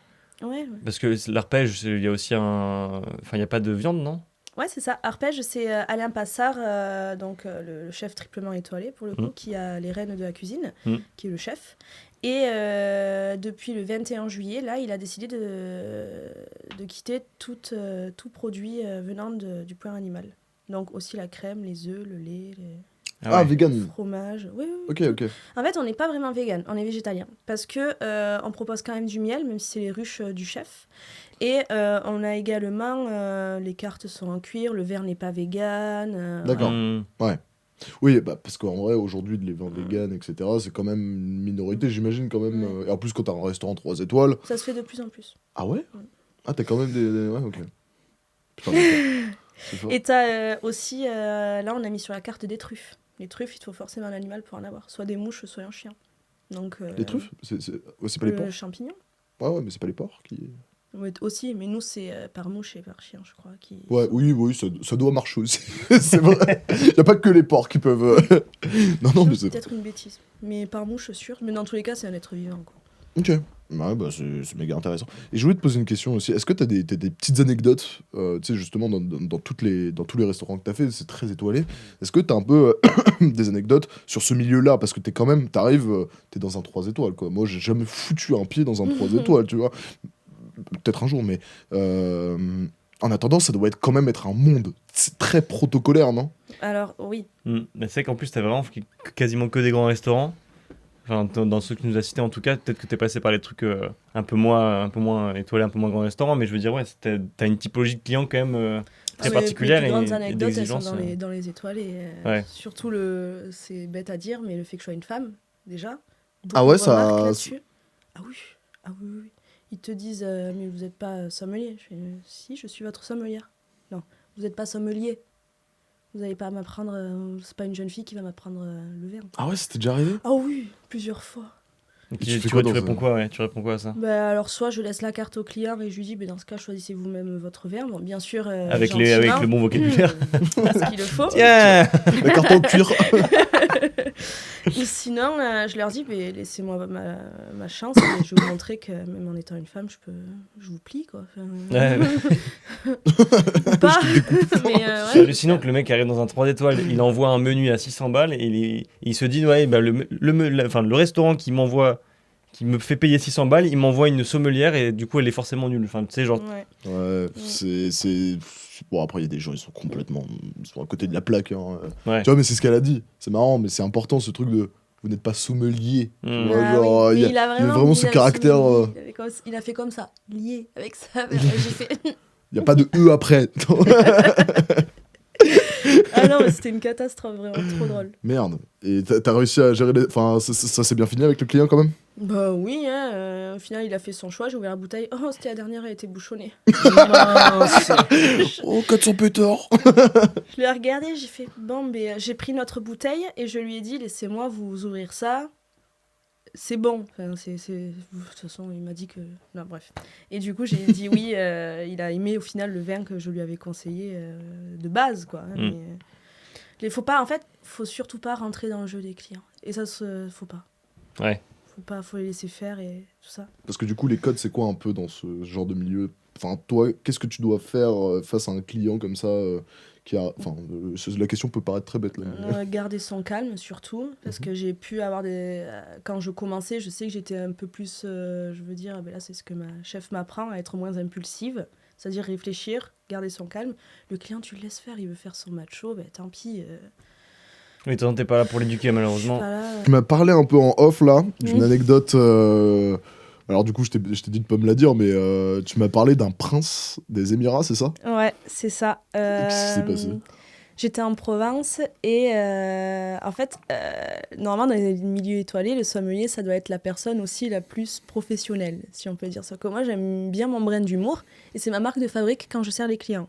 Ouais. parce que l'arpège, il y a aussi enfin il n'y a pas de viande, non? Ouais, c'est ça. Arpège, c'est Alain Passard, le chef triplement étoilé, pour le coup, qui a les rênes de la cuisine, qui est le chef. Et depuis le 21 juillet, là, il a décidé de quitter tout produit venant du point animal. Donc aussi la crème, les œufs, le lait, Ah, ouais. le vegan. fromage. Oui, oui, oui, Ok, tout. ok. En fait, on n'est pas vraiment vegan, on est végétalien. Parce que on propose quand même du miel, même si c'est les ruches du chef. Et on a également, les cartes sont en cuir, le verre n'est pas vegan. D'accord. Mmh. Oui, bah, parce qu'en vrai, aujourd'hui, les vins vegan, etc., c'est quand même une minorité, j'imagine, quand même. Ouais. Et en plus, quand t'as un restaurant 3 étoiles. Ça se fait de plus en plus. Ah ouais Ouais. Ah, t'as quand même des. Ouais, ok. Putain, d'accord. C'est fort. Et t'as aussi, là, on a mis sur la carte des truffes. Les truffes, il faut forcément un animal pour en avoir. Soit des mouches, soit un chien. Donc, Les truffes ouais, c'est pas les le porcs champignon. Ouais, mais c'est pas les porcs qui. Ouais, aussi, mais nous, c'est par mouche et par chien, je crois. Ouais, oui, ça doit marcher aussi. C'est vrai. Y a pas que les porcs qui peuvent. Non, mais c'est. peut-être une bêtise. Mais par mouche, sûr. Mais dans tous les cas, c'est un être vivant, quoi. Ok. Ouais, bah c'est méga intéressant. Et je voulais te poser une question aussi. Est-ce que t'as des petites anecdotes, tu sais, justement, dans tous les restaurants que t'as fait, c'est très étoilé. Est-ce que t'as un peu des anecdotes sur ce milieu-là? Parce que t'es dans un 3 étoiles, quoi. Moi, j'ai jamais foutu un pied dans un 3 étoiles, tu vois. Peut-être un jour, mais en attendant, ça doit quand même être un monde. C'est très protocolaire, non? Alors, oui. Mais c'est qu'en plus t'as vraiment quasiment que des grands restaurants. Enfin, dans ceux que tu nous as cités, en tout cas, peut-être que t'es passé par les trucs un peu moins étoilés, un peu moins grands restaurants, mais je veux dire, ouais, t'as une typologie de clients quand même très particulière mes plus grandes et anecdotes, elles sont d'exigence. dans les étoiles. Et, Ouais. surtout, c'est bête à dire, mais le fait que je sois une femme, déjà. Ah Beaucoup ouais, de ça- remarques là-dessus. Ah oui. Ah oui, oui, oui. Ils te disent, mais vous n'êtes pas sommelier. Je fais, si, je suis votre sommelière. Non, vous n'êtes pas sommelier. Vous n'allez pas m'apprendre. C'est pas une jeune fille qui va m'apprendre le verre. Ah ouais, c'était déjà arrivé? Ah oui, plusieurs fois. Donc, Et tu tu fais quoi dans réponds un- quoi, ouais, tu réponds quoi à ça? Bah, alors, soit je laisse la carte au client et je lui dis, dans ce cas, choisissez vous-même votre verre. Bon, bien sûr, Avec gentiment, le bon vocabulaire. ce qu'il le faut. Tiens. La carte en cuir. Sinon, je leur dis, mais laissez-moi ma chance, et je vais vous montrer que même en étant une femme, je vous plie, quoi. Enfin, ou pas. Mais, C'est ouais. hallucinant que le mec arrive dans un 3 étoiles, il envoie un menu à 600 balles et il se dit ouais, bah, le restaurant qui me fait payer 600 balles, il m'envoie une sommelière et du coup elle est forcément nulle. Enfin, tu sais, genre. Ouais. Ouais, c'est... Bon, après, il y a des gens, ils sont à côté de la plaque. Hein. Ouais. Tu vois, mais c'est ce qu'elle a dit. C'est marrant, mais c'est important, ce truc de... Vous n'êtes pas sommelier. Tu vois, Ah genre, oui. il Mais y a vraiment mis ce la caractère... sommelier, il a fait comme ça, lié avec ça. J'ai fait... Il n'y a pas de E après. Ah non, mais c'était une catastrophe, vraiment trop drôle. Merde. Et t'as réussi à gérer les... Enfin, ça s'est bien fini avec le client, quand même? Bah oui, hein, au final, il a fait son choix, j'ai ouvert la bouteille. Oh, c'était la dernière, elle était bouchonnée. Mince. Oh, 400 pétards. Je l'ai regardé, j'ai fait bon, mais j'ai pris notre bouteille et je lui ai dit laissez-moi vous ouvrir ça. C'est bon. Enfin, de toute façon, il m'a dit que. Non, bref. Et du coup, j'ai dit oui. Il a aimé au final le vin que je lui avais conseillé de base, quoi. Mm. Mais faut pas, en fait, faut surtout pas rentrer dans le jeu des clients. Et ça, faut pas. Ouais. Faut les laisser faire et tout ça. Parce que du coup, les codes, c'est quoi un peu dans ce genre de milieu? Enfin, toi, qu'est-ce que tu dois faire face à un client comme ça qui a... Enfin, la question peut paraître très bête, là. mais- Garder son calme, surtout. Parce que j'ai pu avoir des... Quand je commençais, je sais que j'étais un peu plus... je veux dire, ben là, c'est ce que ma chef m'apprend, à être moins impulsive. C'est-à-dire réfléchir, garder son calme. Le client, tu le laisses faire, il veut faire son macho, ben tant pis. Oui, t'es pas là pour l'éduquer, malheureusement. Voilà. Tu m'as parlé un peu en off, là, d'une Oui. anecdote... Alors du coup, je t'ai dit de pas me la dire, mais tu m'as parlé d'un prince des Émirats, c'est ça? Ouais, c'est ça. Qu'est-ce qui s'est passé? J'étais en Provence et en fait, normalement dans les milieux étoilés, le sommelier, ça doit être la personne aussi la plus professionnelle, si on peut dire ça. Comme moi, j'aime bien mon brin d'humour et c'est ma marque de fabrique quand je sers les clients.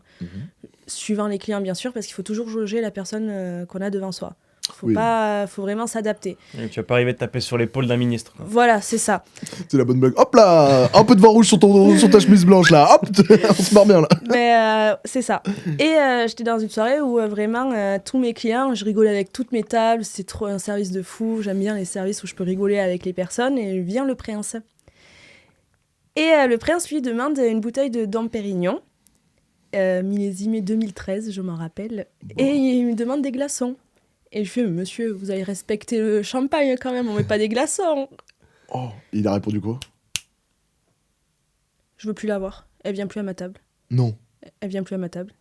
Suivant les clients, bien sûr, parce qu'il faut toujours jauger la personne qu'on a devant soi. Oui. Faut vraiment s'adapter. Et tu vas pas arriver à te taper sur l'épaule d'un ministre, quoi. Voilà, c'est ça. C'est la bonne blague. Hop là, un peu de vin rouge sur ta chemise blanche, là. Hop, on se marre bien, là. Mais c'est ça. Et j'étais dans une soirée où vraiment tous mes clients, je rigolais avec toutes mes tables, c'est trop un service de fou, j'aime bien les services où je peux rigoler avec les personnes, et vient le prince. Et le prince lui demande une bouteille de Dom Pérignon, millésimé 2013, je m'en rappelle, et il me demande des glaçons. Et je fais, monsieur, vous allez respecter le champagne quand même, on met pas des glaçons. Oh, il a répondu quoi? Je veux plus la voir, elle vient plus à ma table. Non. Elle vient plus à ma table.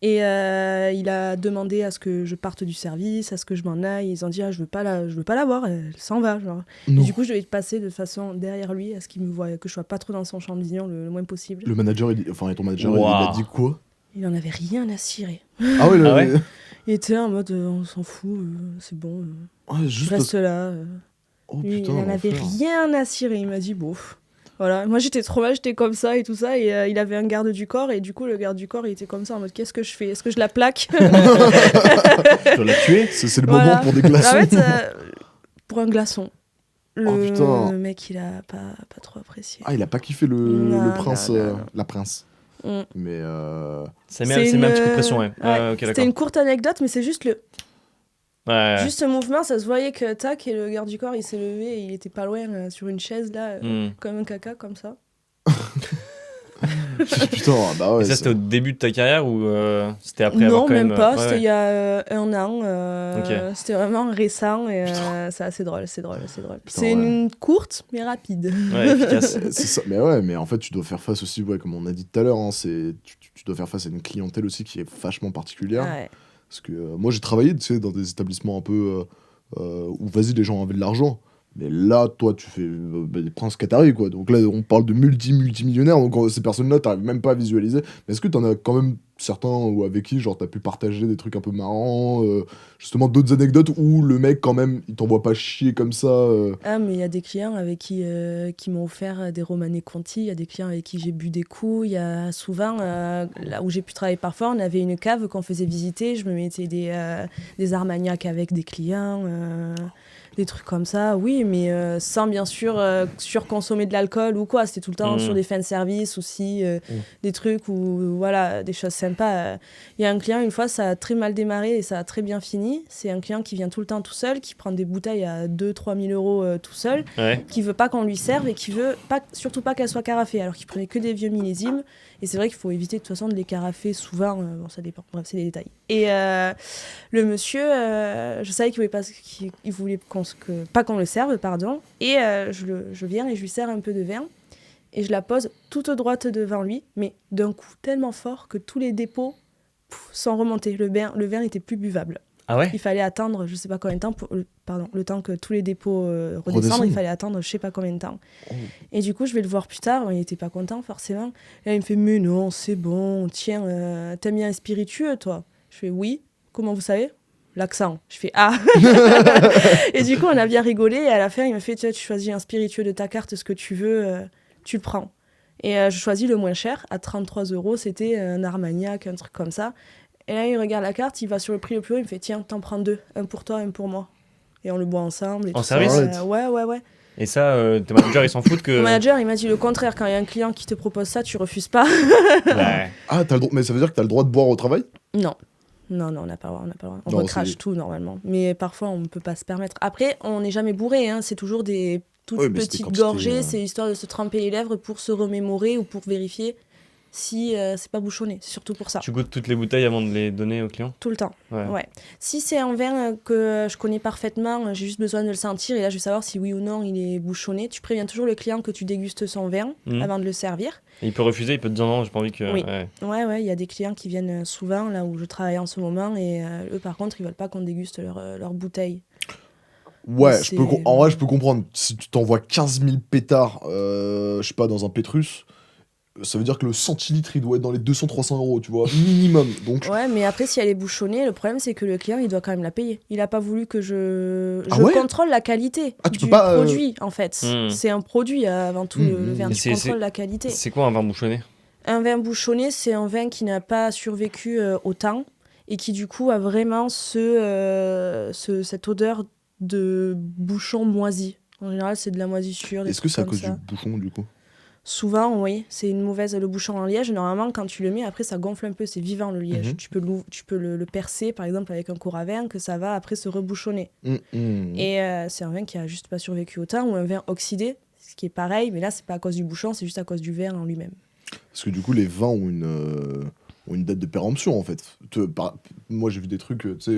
Et il a demandé à ce que je parte du service, à ce que je m'en aille. Ils ont dit, je veux pas la voir, elle s'en va. Genre. Et Non. du coup, je devais passer de façon derrière lui, à ce qu'il me voie, que je sois pas trop dans son champ de vision le moins possible. Le manager, ton manager, Wow. il a dit quoi? Il en avait rien à cirer. Ah ouais, Ah ouais. Il était en mode, on s'en fout, c'est bon, Ouais, je juste reste là. Oh Lui, putain, il en avait l'enfer. rien à cirer. Il m'a dit, bof. Voilà, moi j'étais trop mal, j'étais comme ça et tout ça, et il avait un garde du corps, et du coup le garde du corps il était comme ça en mode qu'est-ce que je fais? Est-ce que je la plaque? Tu dois la tuer. C'est le Voilà. moment pour des glaçons. En fait, pour un glaçon, Oh, putain. le mec il a pas trop apprécié. Ah, il a pas kiffé le Non, prince, non. la prince. Mm. Mais Ça met un petit coup de pression, ouais. Ouais, Ok, c'était d'accord. une courte anecdote, mais c'est juste Ouais. juste ce mouvement, ça se voyait que tac, et le garde du corps il s'est levé, et il était pas loin sur une chaise là, comme un caca, comme ça. putain, bah ouais. Et ça, c'était au début de ta carrière ou c'était après avoir Non, quand même. même pas, ouais, c'était ouais. il y a un an. Ok. C'était vraiment récent et c'est assez drôle, c'est drôle. Putain, C'est ouais. une courte mais rapide. Ouais, efficace. C'est ça. Mais ouais, mais en fait, tu dois faire face aussi, ouais, comme on a dit tout à l'heure, hein, tu dois faire face à une clientèle aussi qui est vachement particulière. Ouais. Parce que moi, j'ai travaillé, tu sais, dans des établissements un peu où, vas-y, les gens avaient de l'argent. Mais là, toi, tu fais des princes qataris, quoi. Donc là, on parle de multimillionnaires. Donc ces personnes-là, t'arrives même pas à visualiser. Mais est-ce que t'en as quand même certains ou avec qui, genre, t'as pu partager des trucs un peu marrants, justement, d'autres anecdotes où le mec, quand même, il t'envoie pas chier comme ça Ah, mais il y a des clients avec qui m'ont offert des Romanée Conti, il y a des clients avec qui j'ai bu des coups, il y a souvent, là où j'ai pu travailler parfois, on avait une cave qu'on faisait visiter, je me mettais des Armagnacs avec des clients, des trucs comme ça, oui, mais sans bien sûr surconsommer de l'alcool ou quoi, c'était tout le temps sur des fins de service aussi, des trucs où, voilà, des choses sympa. Il y a un client, une fois, ça a très mal démarré et ça a très bien fini. C'est un client qui vient tout le temps tout seul, qui prend des bouteilles à 2-3 000 euros tout seul, qui veut pas qu'on lui serve et qui veut surtout pas qu'elles soient carafées, alors qu'il prenait que des vieux millésimes. Et c'est vrai qu'il faut éviter de toute façon de les carafer souvent. Bon, ça dépend. Bref, c'est des détails. Et le monsieur, je savais qu'il voulait pas qu'on le serve, pardon. Et je viens et je lui sers un peu de vin. Et je la pose toute droite devant lui, mais d'un coup tellement fort que tous les dépôts sont remontés. Le vin n'était plus buvable. Ah ouais? Il fallait attendre, je sais pas combien de temps, le temps que tous les dépôts redescendent, il fallait attendre je sais pas combien de temps. Oh. Et du coup, je vais le voir plus tard, il était pas content forcément. Et là, il me fait, mais non, c'est bon, tiens, t'aimes bien un spiritueux, toi? Je fais, oui. Comment vous savez? L'accent. Je fais, ah. Et du coup, on a bien rigolé, et à la fin, il me fait, tu choisis un spiritueux de ta carte, ce que tu veux, tu le prends. Et je choisis le moins cher, à 33 €, c'était un Armagnac, un truc comme ça. Et là, il regarde la carte, il va sur le prix le plus haut, il me fait, tiens, t'en prends 2, un pour toi, un pour moi. Et on le boit ensemble. Et en tout service? ça. Ouais. Et ça, tes managers, ils s'en foutent que... Mon manager, il m'a dit le contraire, quand il y a un client qui te propose ça, tu refuses pas. Ouais. Ah, t'as le droit... mais ça veut dire que t'as le droit de boire au travail? Non, on n'a pas le droit. On recrache tout, normalement. Mais parfois, on ne peut pas se permettre. Après, on n'est jamais bourré, hein. C'est toujours des toutes petites gorgées. C'est histoire de se tremper les lèvres pour se remémorer ou pour vérifier si c'est pas bouchonné. C'est surtout pour ça. Tu goûtes toutes les bouteilles avant de les donner aux clients? Tout le temps, ouais. Si c'est un vin que je connais parfaitement, j'ai juste besoin de le sentir et là je vais savoir si oui ou non il est bouchonné. Tu préviens toujours le client que tu dégustes son vin avant de le servir. Et il peut refuser, il peut te dire non, j'ai pas envie que... Oui. Ouais, il y a des clients qui viennent souvent là où je travaille en ce moment et eux par contre ils veulent pas qu'on déguste leur bouteille. Ouais, en vrai je peux comprendre. Si tu t'envoies 15 000 pétards, je sais pas, dans un Pétrus, ça veut dire que le centilitre il doit être dans les 200-300 €, tu vois, minimum. Donc... Ouais, mais après si elle est bouchonnée, le problème c'est que le client il doit quand même la payer. Il a pas voulu que je contrôle la qualité du produit en fait. C'est un produit avant tout, le vin, tu contrôles la qualité. C'est quoi un vin bouchonné? Un vin bouchonné, c'est un vin qui n'a pas survécu au temps et qui du coup a vraiment cette odeur de bouchon moisi. En général, c'est de la moisissure. Est-ce que c'est à cause du bouchon du coup? Souvent, oui, c'est une mauvaise... Le bouchon en liège, normalement, quand tu le mets, après, ça gonfle un peu, c'est vivant, le liège. Tu peux le percer, par exemple, avec un cours à vin, que ça va après se rebouchonner. Et c'est un vin qui a juste pas survécu au temps, ou un vin oxydé, ce qui est pareil, mais là, c'est pas à cause du bouchon, c'est juste à cause du verre en lui-même. Parce que du coup, les vins ont une date de péremption, en fait. Moi, j'ai vu des trucs, tu sais...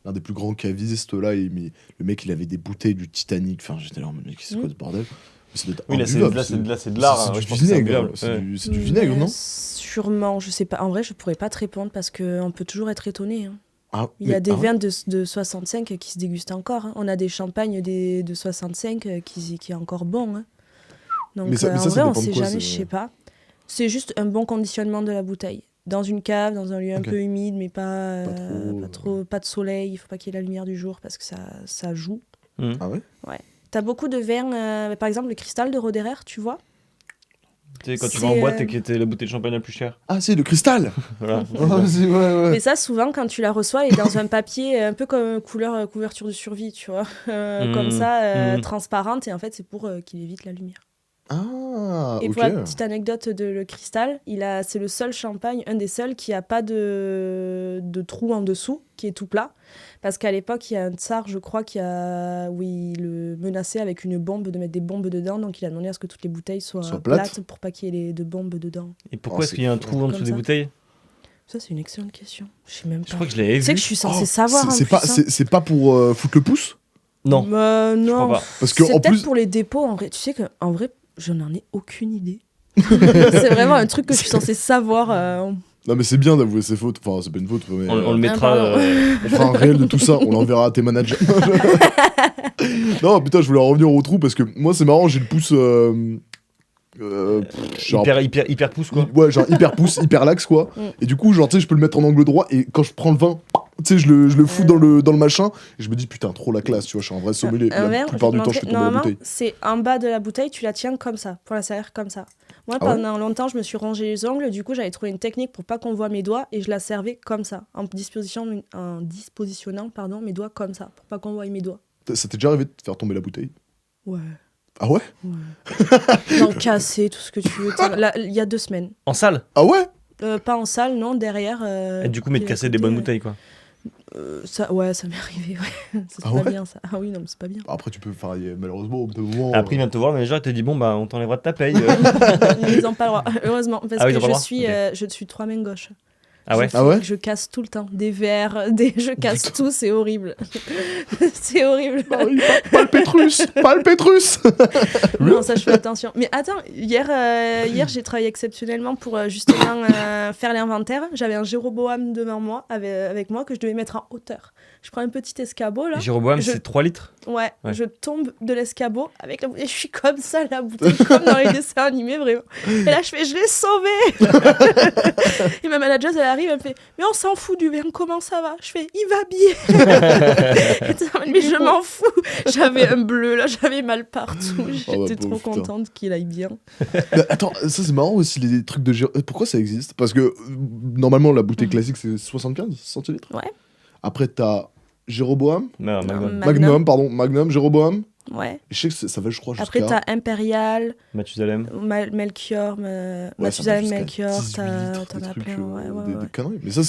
l'un des plus grands cavistes, là, le mec, il avait des bouteilles du Titanic. Enfin, j'étais là en mode, mais c'est quoi ce bordel? Oui, là, c'est de l'art. C'est du vinaigre. C'est du vinaigre, non? Sûrement, je sais pas. En vrai, je pourrais pas te répondre parce qu'on peut toujours être étonné. Hein. Il y a des vins de 65 qui se dégustent encore. Hein. On a des champagnes de 65 qui est encore bon. Hein. Donc, en vrai, on sait jamais, je sais pas. C'est juste un bon conditionnement de la bouteille. Dans une cave, dans un lieu un peu humide, mais pas de soleil. Il faut pas qu'il y ait la lumière du jour parce que ça joue. Ah ouais? Ouais. T'as beaucoup de vins, par exemple le Cristal de Roederer, tu vois? Tu sais, quand tu vas en boîte et que t'es la bouteille de champagne la plus chère. Ah, c'est le Cristal. Voilà. Ouais. Mais ça, souvent, quand tu la reçois, elle est dans un papier un peu comme couverture de survie, tu vois. Comme ça, transparente, et en fait, c'est pour qu'il évite la lumière. Ah, et pour la petite anecdote de le Cristal, c'est le seul champagne, un des seuls, qui a pas de trou en dessous, qui est tout plat. Parce qu'à l'époque, il y a un tsar, je crois, il le menaçait avec une bombe, de mettre des bombes dedans. Donc il a demandé à ce que toutes les bouteilles soient plates pour pas qu'il y ait de bombes dedans. Et pourquoi est-ce qu'il y a un trou en dessous des bouteilles? Ça, c'est une excellente question. Je sais même pas. Je crois que je l'avais vu. Tu sais que je suis censée savoir en plus. C'est pas pour foutre le pouce? Non. Non. Je crois pas. Parce que, c'est en peut-être plus... pour les dépôts. En vrai. Tu sais qu'en vrai, je n'en ai aucune idée. C'est vraiment un truc que je suis censée savoir. Non mais c'est bien d'avouer ses fautes, enfin c'est pas une faute mais on le mettra, on fera un réel de tout ça, on l'enverra à tes managers. Non putain, je voulais en revenir au trou parce que moi c'est marrant, j'ai le pouce genre... hyper pouce quoi. Ouais, genre hyper pouce, hyper lax quoi. Et du coup genre tu sais je peux le mettre en angle droit et quand je prends le vin, tu sais je le fous dans le machin et je me dis putain trop la classe, tu vois, je suis un vrai sommelier. La plupart du temps je fais tomber la bouteille. C'est en bas de la bouteille, tu la tiens comme ça pour la servir comme ça. Moi, pendant longtemps, je me suis rongé les ongles. Du coup, j'avais trouvé une technique pour pas qu'on voit mes doigts et je la servais comme ça, en dispositionnant mes doigts comme ça, pour pas qu'on voie mes doigts. Ça t'est déjà arrivé de faire tomber la bouteille? Ouais. Ah ouais? Ouais. D'en casser, tout ce que tu veux. Là, il y a 2 semaines. En salle? Ah ouais? Pas en salle, non, derrière. Et du coup, mais de à casser des côté, bonnes ouais. bouteilles, quoi. Ça m'est arrivé, ouais. Ça, c'est Ah pas ouais bien, ça. Ah oui, non, mais c'est pas bien. Après, tu peux faire, malheureusement, au bout d'un moment. Après, il vient te voir, le manager, il te dit, bon, bah, on t'enlèvera de ta paye. Mais ils ont pas le droit, heureusement. Parce Ah oui, ils que ont pas le droit je suis 3 mains gauche. Ah ouais Ah ouais Je casse tout le temps. Des verres, je casse tout, c'est horrible. C'est horrible. Ah oui, pas le Pétrus. Pas le Pétrus. Non, ça, je fais attention. Mais attends, hier j'ai travaillé exceptionnellement pour justement faire l'inventaire. J'avais un Jéroboam devant moi, avec moi, que je devais mettre en hauteur. Je prends un petit escabeau, là. Jéroboam, Je- c'est 3 litres. Ouais, Ouais. je tombe de l'escabeau avec la bouteille. Je suis comme ça, la bouteille, comme dans les dessins animés, vraiment. Et là, je fais, je l'ai sauvé. Et ma manager, elle arrive, elle me fait, mais on s'en fout du vin, comment ça va? Je fais, il va bien. Mais je m'en fous. J'avais un bleu, là, j'avais mal partout. J'étais Oh, bah, trop pauvre, putain. contente qu'il aille bien. Mais attends, ça c'est marrant aussi, les trucs de pourquoi ça existe? Parce que normalement, la bouteille classique, c'est 75 centilitres. Ouais. Après, t'as Jéroboam. Non, Magnum. Magnum, Jéroboam. Ouais. Je sais que ça va, je crois, Après, jusqu'à... t'as Impérial, Mathusalem. Melchior, Ouais, Mathusalem, ça va Melchior, jusqu'à 18 litres, t'en des as trucs, plein. Ouais, des ouais. conneries. Mais ça,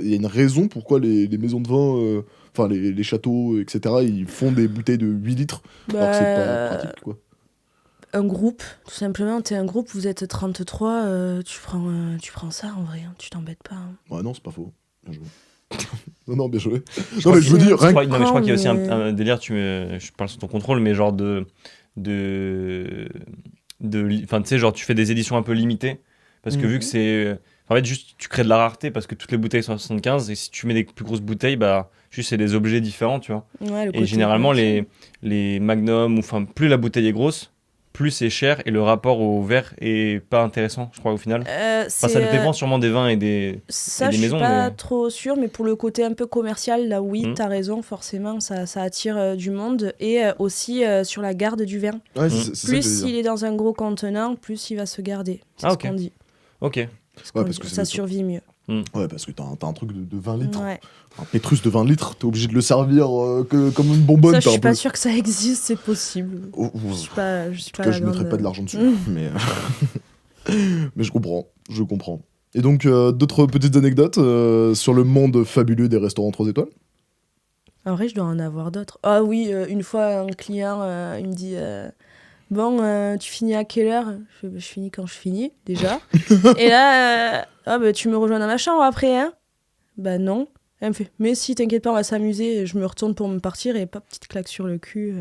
il y a une raison pourquoi les maisons de vin, enfin les châteaux, etc., ils font des bouteilles de 8 litres, alors que c'est pas pratique, quoi. Un groupe, tout simplement, t'es un groupe, vous êtes 33, tu prends ça en vrai, hein, tu t'embêtes pas. Hein. Ouais, non, c'est pas faux. Bien joué. non, bien joué. Je Non, mais crois je veux que- dire, rien Non, mais je crois qu'il y a aussi mais- un délire, je parle sous ton contrôle, mais genre enfin, tu sais, genre, tu fais des éditions un peu limitées, parce que vu que c'est... En fait, juste, tu crées de la rareté, parce que toutes les bouteilles sont à 75, et si tu mets des plus grosses bouteilles, bah, juste, c'est des objets différents, tu vois. Ouais, le Et côté généralement, commercial. les magnums, ou enfin, plus la bouteille est grosse, plus c'est cher, et le rapport au verre est pas intéressant, je crois, au final. Enfin, ça dépend sûrement des vins et des... Ça, et des je maisons, suis pas mais- trop sûre, mais pour le côté un peu commercial, là, oui, Mhm. t'as raison, forcément, ça attire du monde. Et aussi sur la garde du vin. Ouais, c'est ça que Plus j'allais il dire. est dans un gros contenant, plus il va se garder. C'est Ah, ce ok. qu'on dit. Ok. parce que c'est Ça le- survit mieux. Ouais, parce que t'as un truc de 20 litres. Ouais. Un Pétrus de 20 litres, t'es obligé de le servir comme une bonbonne. Ça, je t'as un suis peu- pas sûre que ça existe, c'est possible. Oh, oh, Je suis pas En la tout cas, je mettrais grande- pas de l'argent dessus. Mhm. Mais je comprends. Et donc, d'autres petites anecdotes sur le monde fabuleux des restaurants 3 étoiles? En vrai, je dois en avoir d'autres. Ah oui, une fois, un client, il me dit bon, tu finis à quelle heure? Je fais, bah, je finis quand je finis, déjà. Et là, ah, bah, tu me rejoins dans ma chambre après, hein? Bah non. Elle me fait, mais si, t'inquiète pas, on va s'amuser. Et je me retourne pour me partir et pas petite claque sur le cul.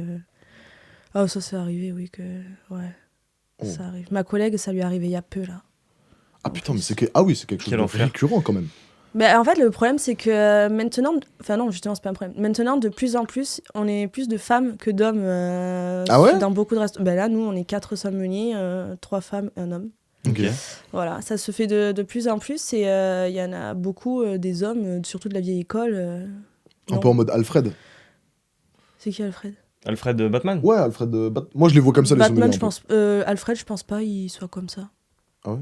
Ah, ça, c'est arrivé, oui, que. Ouais. Oh. Ça arrive. Ma collègue, ça lui est arrivé il y a peu, là. Ah putain, mais c'est quelque chose Quel de enfer. récurrent quand même. Mais en fait, le problème, c'est que maintenant... Enfin non, justement, c'est pas un problème. Maintenant, de plus en plus, on est plus de femmes que d'hommes Ah ouais dans beaucoup de restaurants. Ben là, nous, on est 4 sommeliers, 3 femmes et un homme. Ok. Voilà, ça se fait de plus en plus et il y en a beaucoup des hommes, surtout de la vieille école. Un non. peu en mode Alfred. C'est qui Alfred? Alfred Batman. Ouais, Alfred. Moi, je les vois comme ça, les Batman, sommeliers. je un peu. pense. Alfred, je pense pas, il soit comme ça. Ah ouais.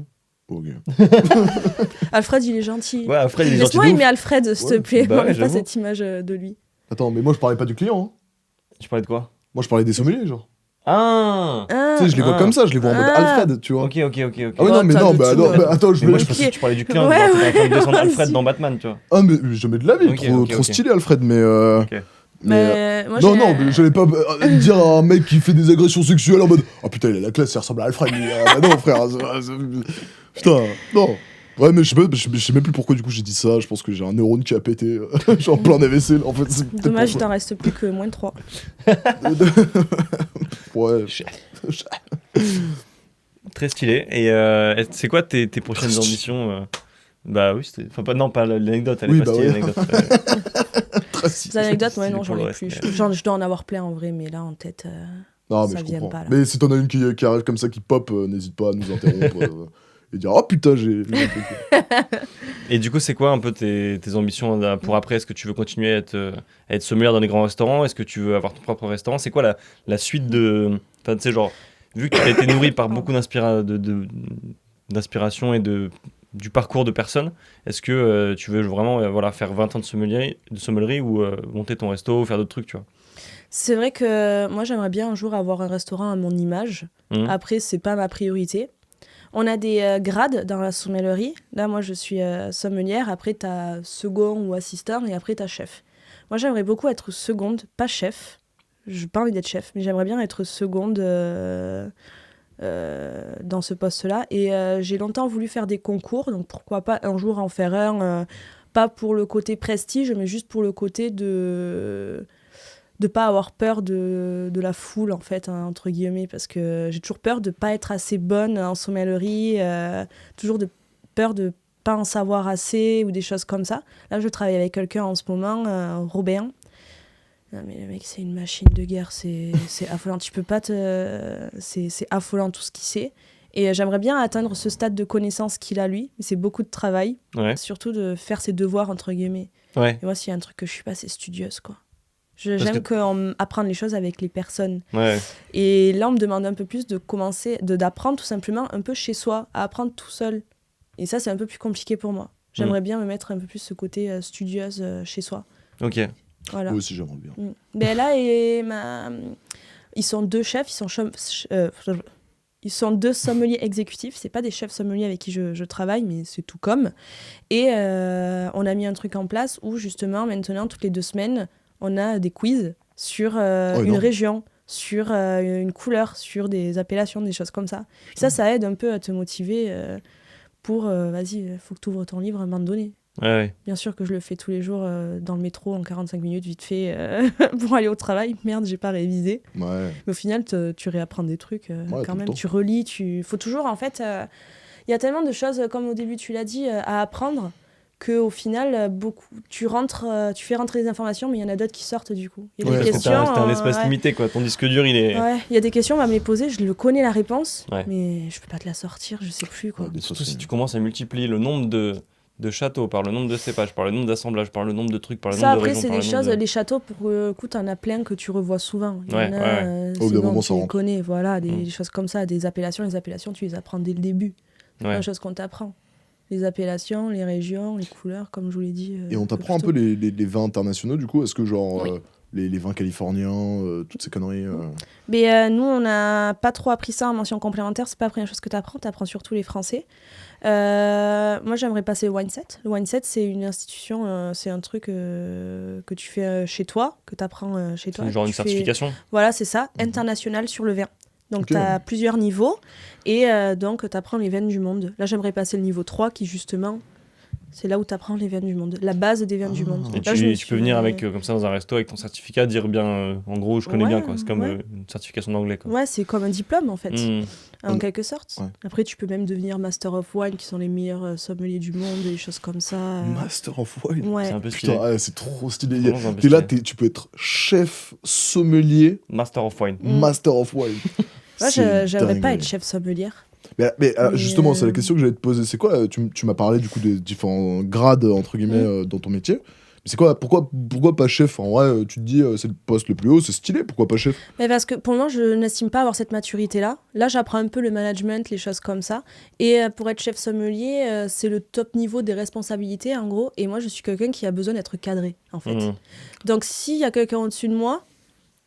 Ok. Alfred, il est gentil. Ouais, Alfred, il est gentil Laisse-moi de ouf. aimer Alfred, s'il te Ouais, plaît. bah Moi, ouais, j'ai pas j'avoue. cette image de lui. Attends, mais moi, je parlais pas du client. Hein. Tu parlais de quoi? Moi, je parlais des sommeliers, genre. Ah Ah, Tu sais, je les vois Ah. comme ça, je les vois en mode Ah. Alfred, tu vois. Ok. Ah oui, Oh, non, mais t'as non, de bah, tout, non, ouais. bah, attends, je Mais moi, vais. je pensais que tu parlais du client. Ouais, genre, t'étais en train de descendre ouais. Alfred dans Batman, tu vois. Ah, mais jamais de la vie, Ok, trop, ok, trop ok. stylé, Alfred, mais. Ok. mais moi, non, j'ai- non, mais j'allais pas dire à un mec qui fait des agressions sexuelles en mode oh putain, il a la classe, il ressemble à Alfred. Bah non, frère. Putain, non. Ouais, mais je sais même plus pourquoi du coup j'ai dit ça. Je pense que j'ai un neurone qui a pété. Genre plein d'AVC. En fait, c'est peut-être Dommage, il pour t'en reste plus que moins de 3. ça. Ouais. Très stylé. Et c'est quoi tes prochaines Très stylé. ambitions Bah oui, c'était. Enfin, non, pas l'anecdote, elle est Oui, pas bah stylée, ouais. l'anecdote. Très stylé. Des anecdotes, ouais, stylé non, pour j'en le ai reste, plus. mais- Je dois en avoir plein en vrai, mais là en tête. Non, mais ça je vient comprends. pas, là. Mais si t'en as une qui arrive comme ça, qui pop, n'hésite pas à nous interrompre et dire oh putain, j'ai un truc. Et du coup, c'est quoi un peu tes ambitions pour après? Est-ce que tu veux continuer à être sommelier dans les grands restaurants? Est-ce que tu veux avoir ton propre restaurant? C'est quoi la suite de. Enfin, tu sais, genre, vu que tu as été nourri par beaucoup d'inspiration et du parcours de personnes, est-ce que tu veux vraiment voilà, faire 20 ans de sommellerie ou monter ton resto, faire d'autres trucs, tu vois? C'est vrai que moi, j'aimerais bien un jour avoir un restaurant à mon image. Mhm. Après, c'est pas ma priorité. On a des grades dans la sommellerie. Là, moi, je suis sommelière. Après, tu as second ou assistant et après, tu as chef. Moi, j'aimerais beaucoup être seconde, pas chef. Je n'ai pas envie d'être chef, mais j'aimerais bien être seconde dans ce poste-là. Et j'ai longtemps voulu faire des concours, donc pourquoi pas un jour en faire un, pas pour le côté prestige, mais juste pour le côté de pas avoir peur de la foule, en fait, hein, entre guillemets, parce que j'ai toujours peur de pas être assez bonne en sommellerie, toujours peur de pas en savoir assez ou des choses comme ça. Là, je travaille avec quelqu'un en ce moment, Robin. Non, mais le mec, c'est une machine de guerre, c'est affolant. Tu peux pas c'est affolant tout ce qu'il sait. Et j'aimerais bien atteindre ce stade de connaissance qu'il a, lui. Mais c'est beaucoup de travail, surtout de faire ses devoirs, entre guillemets. Et moi, s'il y a un truc que je suis pas, c'est studieuse, quoi. J'aime apprendre les choses avec les personnes. Et là, on me demande un peu plus d'apprendre tout simplement un peu chez soi, à apprendre tout seul. Et ça, c'est un peu plus compliqué pour moi. J'aimerais bien me mettre un peu plus ce côté studieuse chez soi. Ok. Voilà. Moi aussi, j'aimerais bien. Ben là, ils sont 2 chefs, ils sont 2 sommeliers exécutifs. C'est pas des chefs sommeliers avec qui je travaille, mais c'est tout comme. Et on a mis un truc en place où, justement, maintenant, toutes les 2 semaines, on a des quiz sur une région, sur une couleur, sur des appellations, des choses comme ça. Ça aide un peu à te motiver pour, vas-y, faut que tu ouvres ton livre à un moment donné. Bien sûr que je le fais tous les jours dans le métro en 45 minutes, vite fait, pour aller au travail. Merde, j'ai pas révisé. Mais au final, tu réapprends des trucs quand même. Tu relis, faut toujours, en fait... Il y a tellement de choses, comme au début tu l'as dit, à apprendre, qu'au final, tu fais rentrer des informations, mais il y en a d'autres qui sortent du coup. Il y a des questions... C'est un espace limité, quoi. Ton disque dur, il est... il y a des questions, on va me les poser, je le connais la réponse, mais je peux pas te la sortir, je sais plus, quoi. Surtout si tu commences à multiplier le nombre de châteaux, par le nombre de cépages, par le nombre d'assemblages, par le nombre de trucs, par le nombre de régions. Ça, après, c'est des choses, les châteaux, pour le coup, t'en as plein que tu revois souvent. Il y en a, au bout d'un moment, tu les connais, voilà, des choses comme ça, des appellations. Les appellations, tu les apprends dès le début. C'est la chose qu'on t'apprend. Les appellations, les régions, les couleurs, comme je vous l'ai dit. Et on t'apprend un peu les vins internationaux, du coup. Est-ce que, genre, les vins californiens, toutes ces conneries Mais nous, on n'a pas trop appris ça en mention complémentaire. C'est pas la première chose que t'apprends. T'apprends surtout les français. Moi, j'aimerais passer le Wine Set. Le Wine Set, c'est une institution, c'est un truc que tu fais chez toi, que t'apprends chez toi. C'est genre une certification. Voilà, c'est ça, internationale sur le vin. Donc, tu as plusieurs niveaux et donc, tu apprends les vins du monde. Là, j'aimerais passer le niveau 3 qui, justement, c'est là où tu apprends les vins du monde, la base des vins du monde. Et là, tu peux venir avec, comme ça dans un resto avec ton certificat, dire bien, en gros, je connais bien, quoi. C'est comme une certification d'anglais, quoi. Ouais, c'est comme un diplôme, en fait, en quelque sorte. Après, tu peux même devenir Master of Wine, qui sont les meilleurs sommeliers du monde, des choses comme ça. Master of Wine C'est un peu stylé. Putain, c'est trop stylé. T'es là, tu peux être chef sommelier. Master of Wine. Master of Wine. Moi, j'aimerais pas être chef sommelière. Mais justement, c'est la question que j'allais te poser. C'est quoi tu m'as parlé du coup des différents grades entre guillemets dans ton métier. Mais c'est quoi pourquoi pas chef? En vrai, tu te dis c'est le poste le plus haut, c'est stylé. Pourquoi pas chef? Mais parce que pour moi, je n'estime pas avoir cette maturité-là. Là, j'apprends un peu le management, les choses comme ça. Et pour être chef sommelier, c'est le top niveau des responsabilités, en gros. Et moi, je suis quelqu'un qui a besoin d'être cadré, en fait. Donc, s'il y a quelqu'un au-dessus de moi,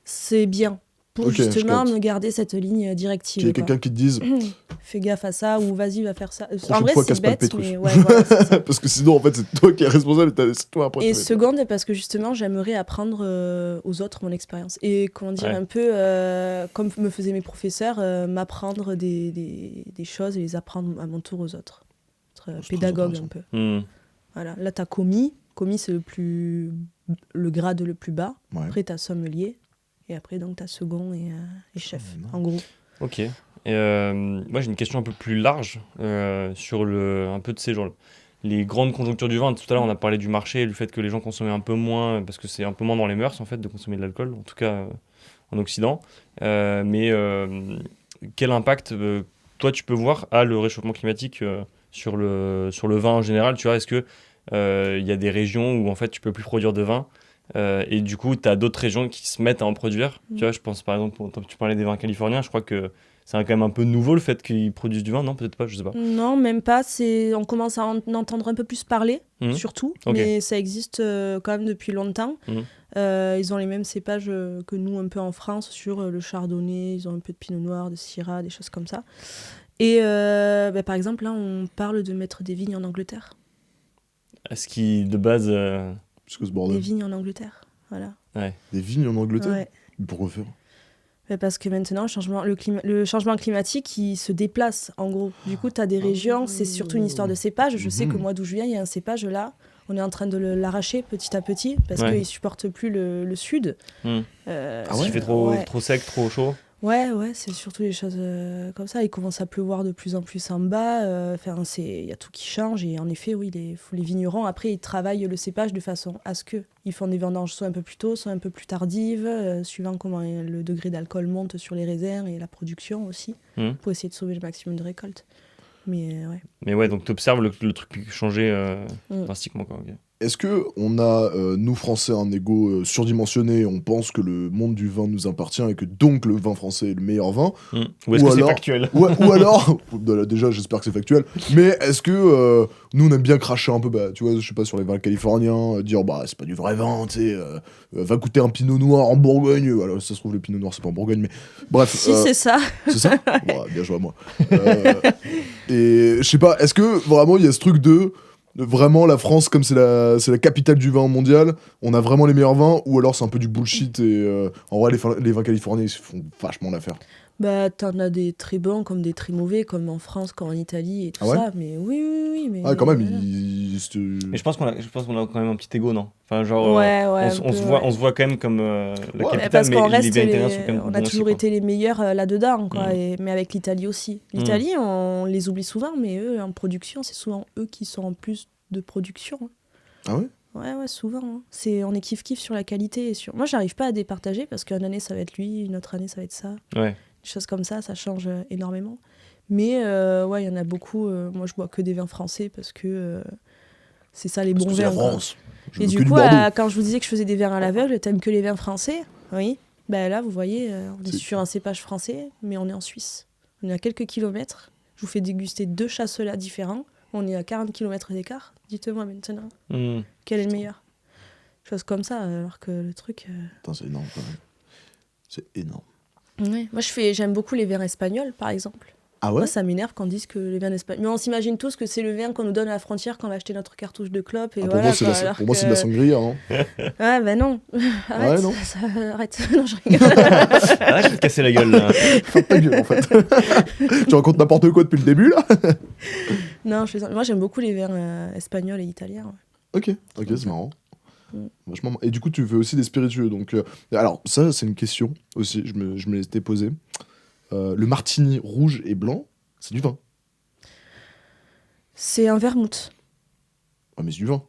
c'est bien. Pour justement me garder cette ligne directive. Il y a quelqu'un qui te dise fais gaffe à ça ou vas-y va faire ça. En vrai c'est bête, mais voilà, parce que sinon en fait c'est toi qui es responsable, c'est toi après. Et seconde, parce que justement j'aimerais apprendre aux autres mon expérience et comment dire un peu comme me faisaient mes professeurs, m'apprendre des choses et les apprendre à mon tour aux autres. Être pédagogue un peu. Voilà, là t'as commis c'est le grade le plus bas. Après t'as sommelier. Et après, donc, tu as second et chef, en gros. Ok. Et moi, j'ai une question un peu plus large sur un peu de ces gens les grandes conjonctures du vin. Tout à l'heure, on a parlé du marché, du fait que les gens consommaient un peu moins, parce que c'est un peu moins dans les mœurs, en fait, de consommer de l'alcool, en tout cas en Occident. Mais quel impact, toi, tu peux voir a le réchauffement climatique sur le vin en général? Tu vois, est-ce que y a des régions où, en fait, tu peux plus produire de vin et du coup, tu as d'autres régions qui se mettent à en produire. Tu vois, je pense par exemple, tu parlais des vins californiens, je crois que c'est quand même un peu nouveau le fait qu'ils produisent du vin, non? Peut-être pas, je sais pas. Non, même pas. On commence à en entendre un peu plus parler, surtout. Mais ça existe quand même depuis longtemps. Ils ont les mêmes cépages que nous, un peu en France, sur le chardonnay. Ils ont un peu de pinot noir, de syrah, des choses comme ça. Et par exemple, là, on parle de mettre des vignes en Angleterre. Ce qui, de base... Parce que ce bordel. Des vignes en Angleterre, voilà. Des vignes en Angleterre Ouais. Pourquoi faire Parce que maintenant, le changement climatique, il se déplace, en gros. Du coup, tu as des régions, c'est surtout une histoire de cépage. Je sais que moi, d'où je viens, il y a un cépage là. On est en train de l'arracher petit à petit parce qu'il ne supporte plus le sud. Parce qu'il fait trop sec, trop chaud. Ouais, c'est surtout des choses comme ça. Il commence à pleuvoir de plus en plus en bas. Il y a tout qui change. Et en effet, oui, les vignerons, après, ils travaillent le cépage de façon à ce qu'ils font des vendanges soit un peu plus tôt, soit un peu plus tardives, suivant comment le degré d'alcool monte sur les raisins et la production aussi, pour essayer de sauver le maximum de récoltes. Mais ouais, donc tu observes le truc changer drastiquement, quoi. Okay. Est-ce qu'on a, nous Français, un ego surdimensionné, on pense que le monde du vin nous appartient et que donc le vin français est le meilleur vin Ou est-ce que c'est factuel ou alors, déjà j'espère que c'est factuel, mais est-ce que nous on aime bien cracher un peu, tu vois, je sais pas, sur les vins californiens, dire c'est pas du vrai vin, tu sais, va goûter un pinot noir en Bourgogne, alors ça se trouve le pinot noir c'est pas en Bourgogne, mais bref. Si c'est ça. C'est ça bien joué à moi. Et je sais pas, est-ce que vraiment il y a ce truc de vraiment la France comme c'est la capitale du vin mondial, on a vraiment les meilleurs vins, ou alors c'est un peu du bullshit et en vrai les vins californiens ils se font vachement l'affaire. T'en as des très bons comme des très mauvais, comme en France, comme en Italie et tout ça, mais oui, mais... quand même, Mais je pense qu'on a quand même un petit ego, non? Enfin, genre, on se voit quand même comme la capitale, parce mais qu'on les reste vins italiens sont quand même on a toujours été les meilleurs là-dedans, quoi, mais avec l'Italie aussi. L'Italie, on les oublie souvent, mais eux, en production, c'est souvent eux qui sont en plus de production. Ah ouais? Ouais, souvent. On est kiff-kiff sur la qualité. Moi, j'arrive pas à départager, parce qu'une année, ça va être lui, une autre année, ça va être ça. Ouais. Des choses comme ça change énormément. Mais il y en a beaucoup. Moi, je bois que des vins français parce que c'est ça les bons vins. C'est la France. Et du coup, quand je vous disais que je faisais des vins à l'aveugle, t'aimes que les vins français? Oui. Là, vous voyez, on est sur un cépage français, mais on est en Suisse. On est à quelques kilomètres. Je vous fais déguster 2 chasselats différents. On est à 40 km d'écart. Dites-moi maintenant, quel est le meilleur? Chose comme ça, alors que le truc... Putain, c'est énorme quand même. C'est énorme. Ouais. Moi, j'aime beaucoup les vins espagnols, par exemple. Ah ouais? Moi, ça m'énerve qu'on dise que les vins espagnols... Mais on s'imagine tous que c'est le vin qu'on nous donne à la frontière quand on va acheter notre cartouche de clope. Et pour voilà, moi, c'est de la sangria. Hein. Ouais, non. Arrête. Ouais, non. Arrête. Non, je rigole. Arrête, je vais te casser la gueule, là. Ferme ta gueule, en fait. Tu racontes n'importe quoi depuis le début, là? Non, moi, j'aime beaucoup les vins espagnols et italiens. Ouais. Ok, c'est marrant. Vachement. Et du coup, tu fais aussi des spiritueux. Donc, alors, ça, c'est une question aussi. Je me l'étais posée. Le martini rouge et blanc, c'est du vin. C'est un vermouth. Ah, mais c'est du vin.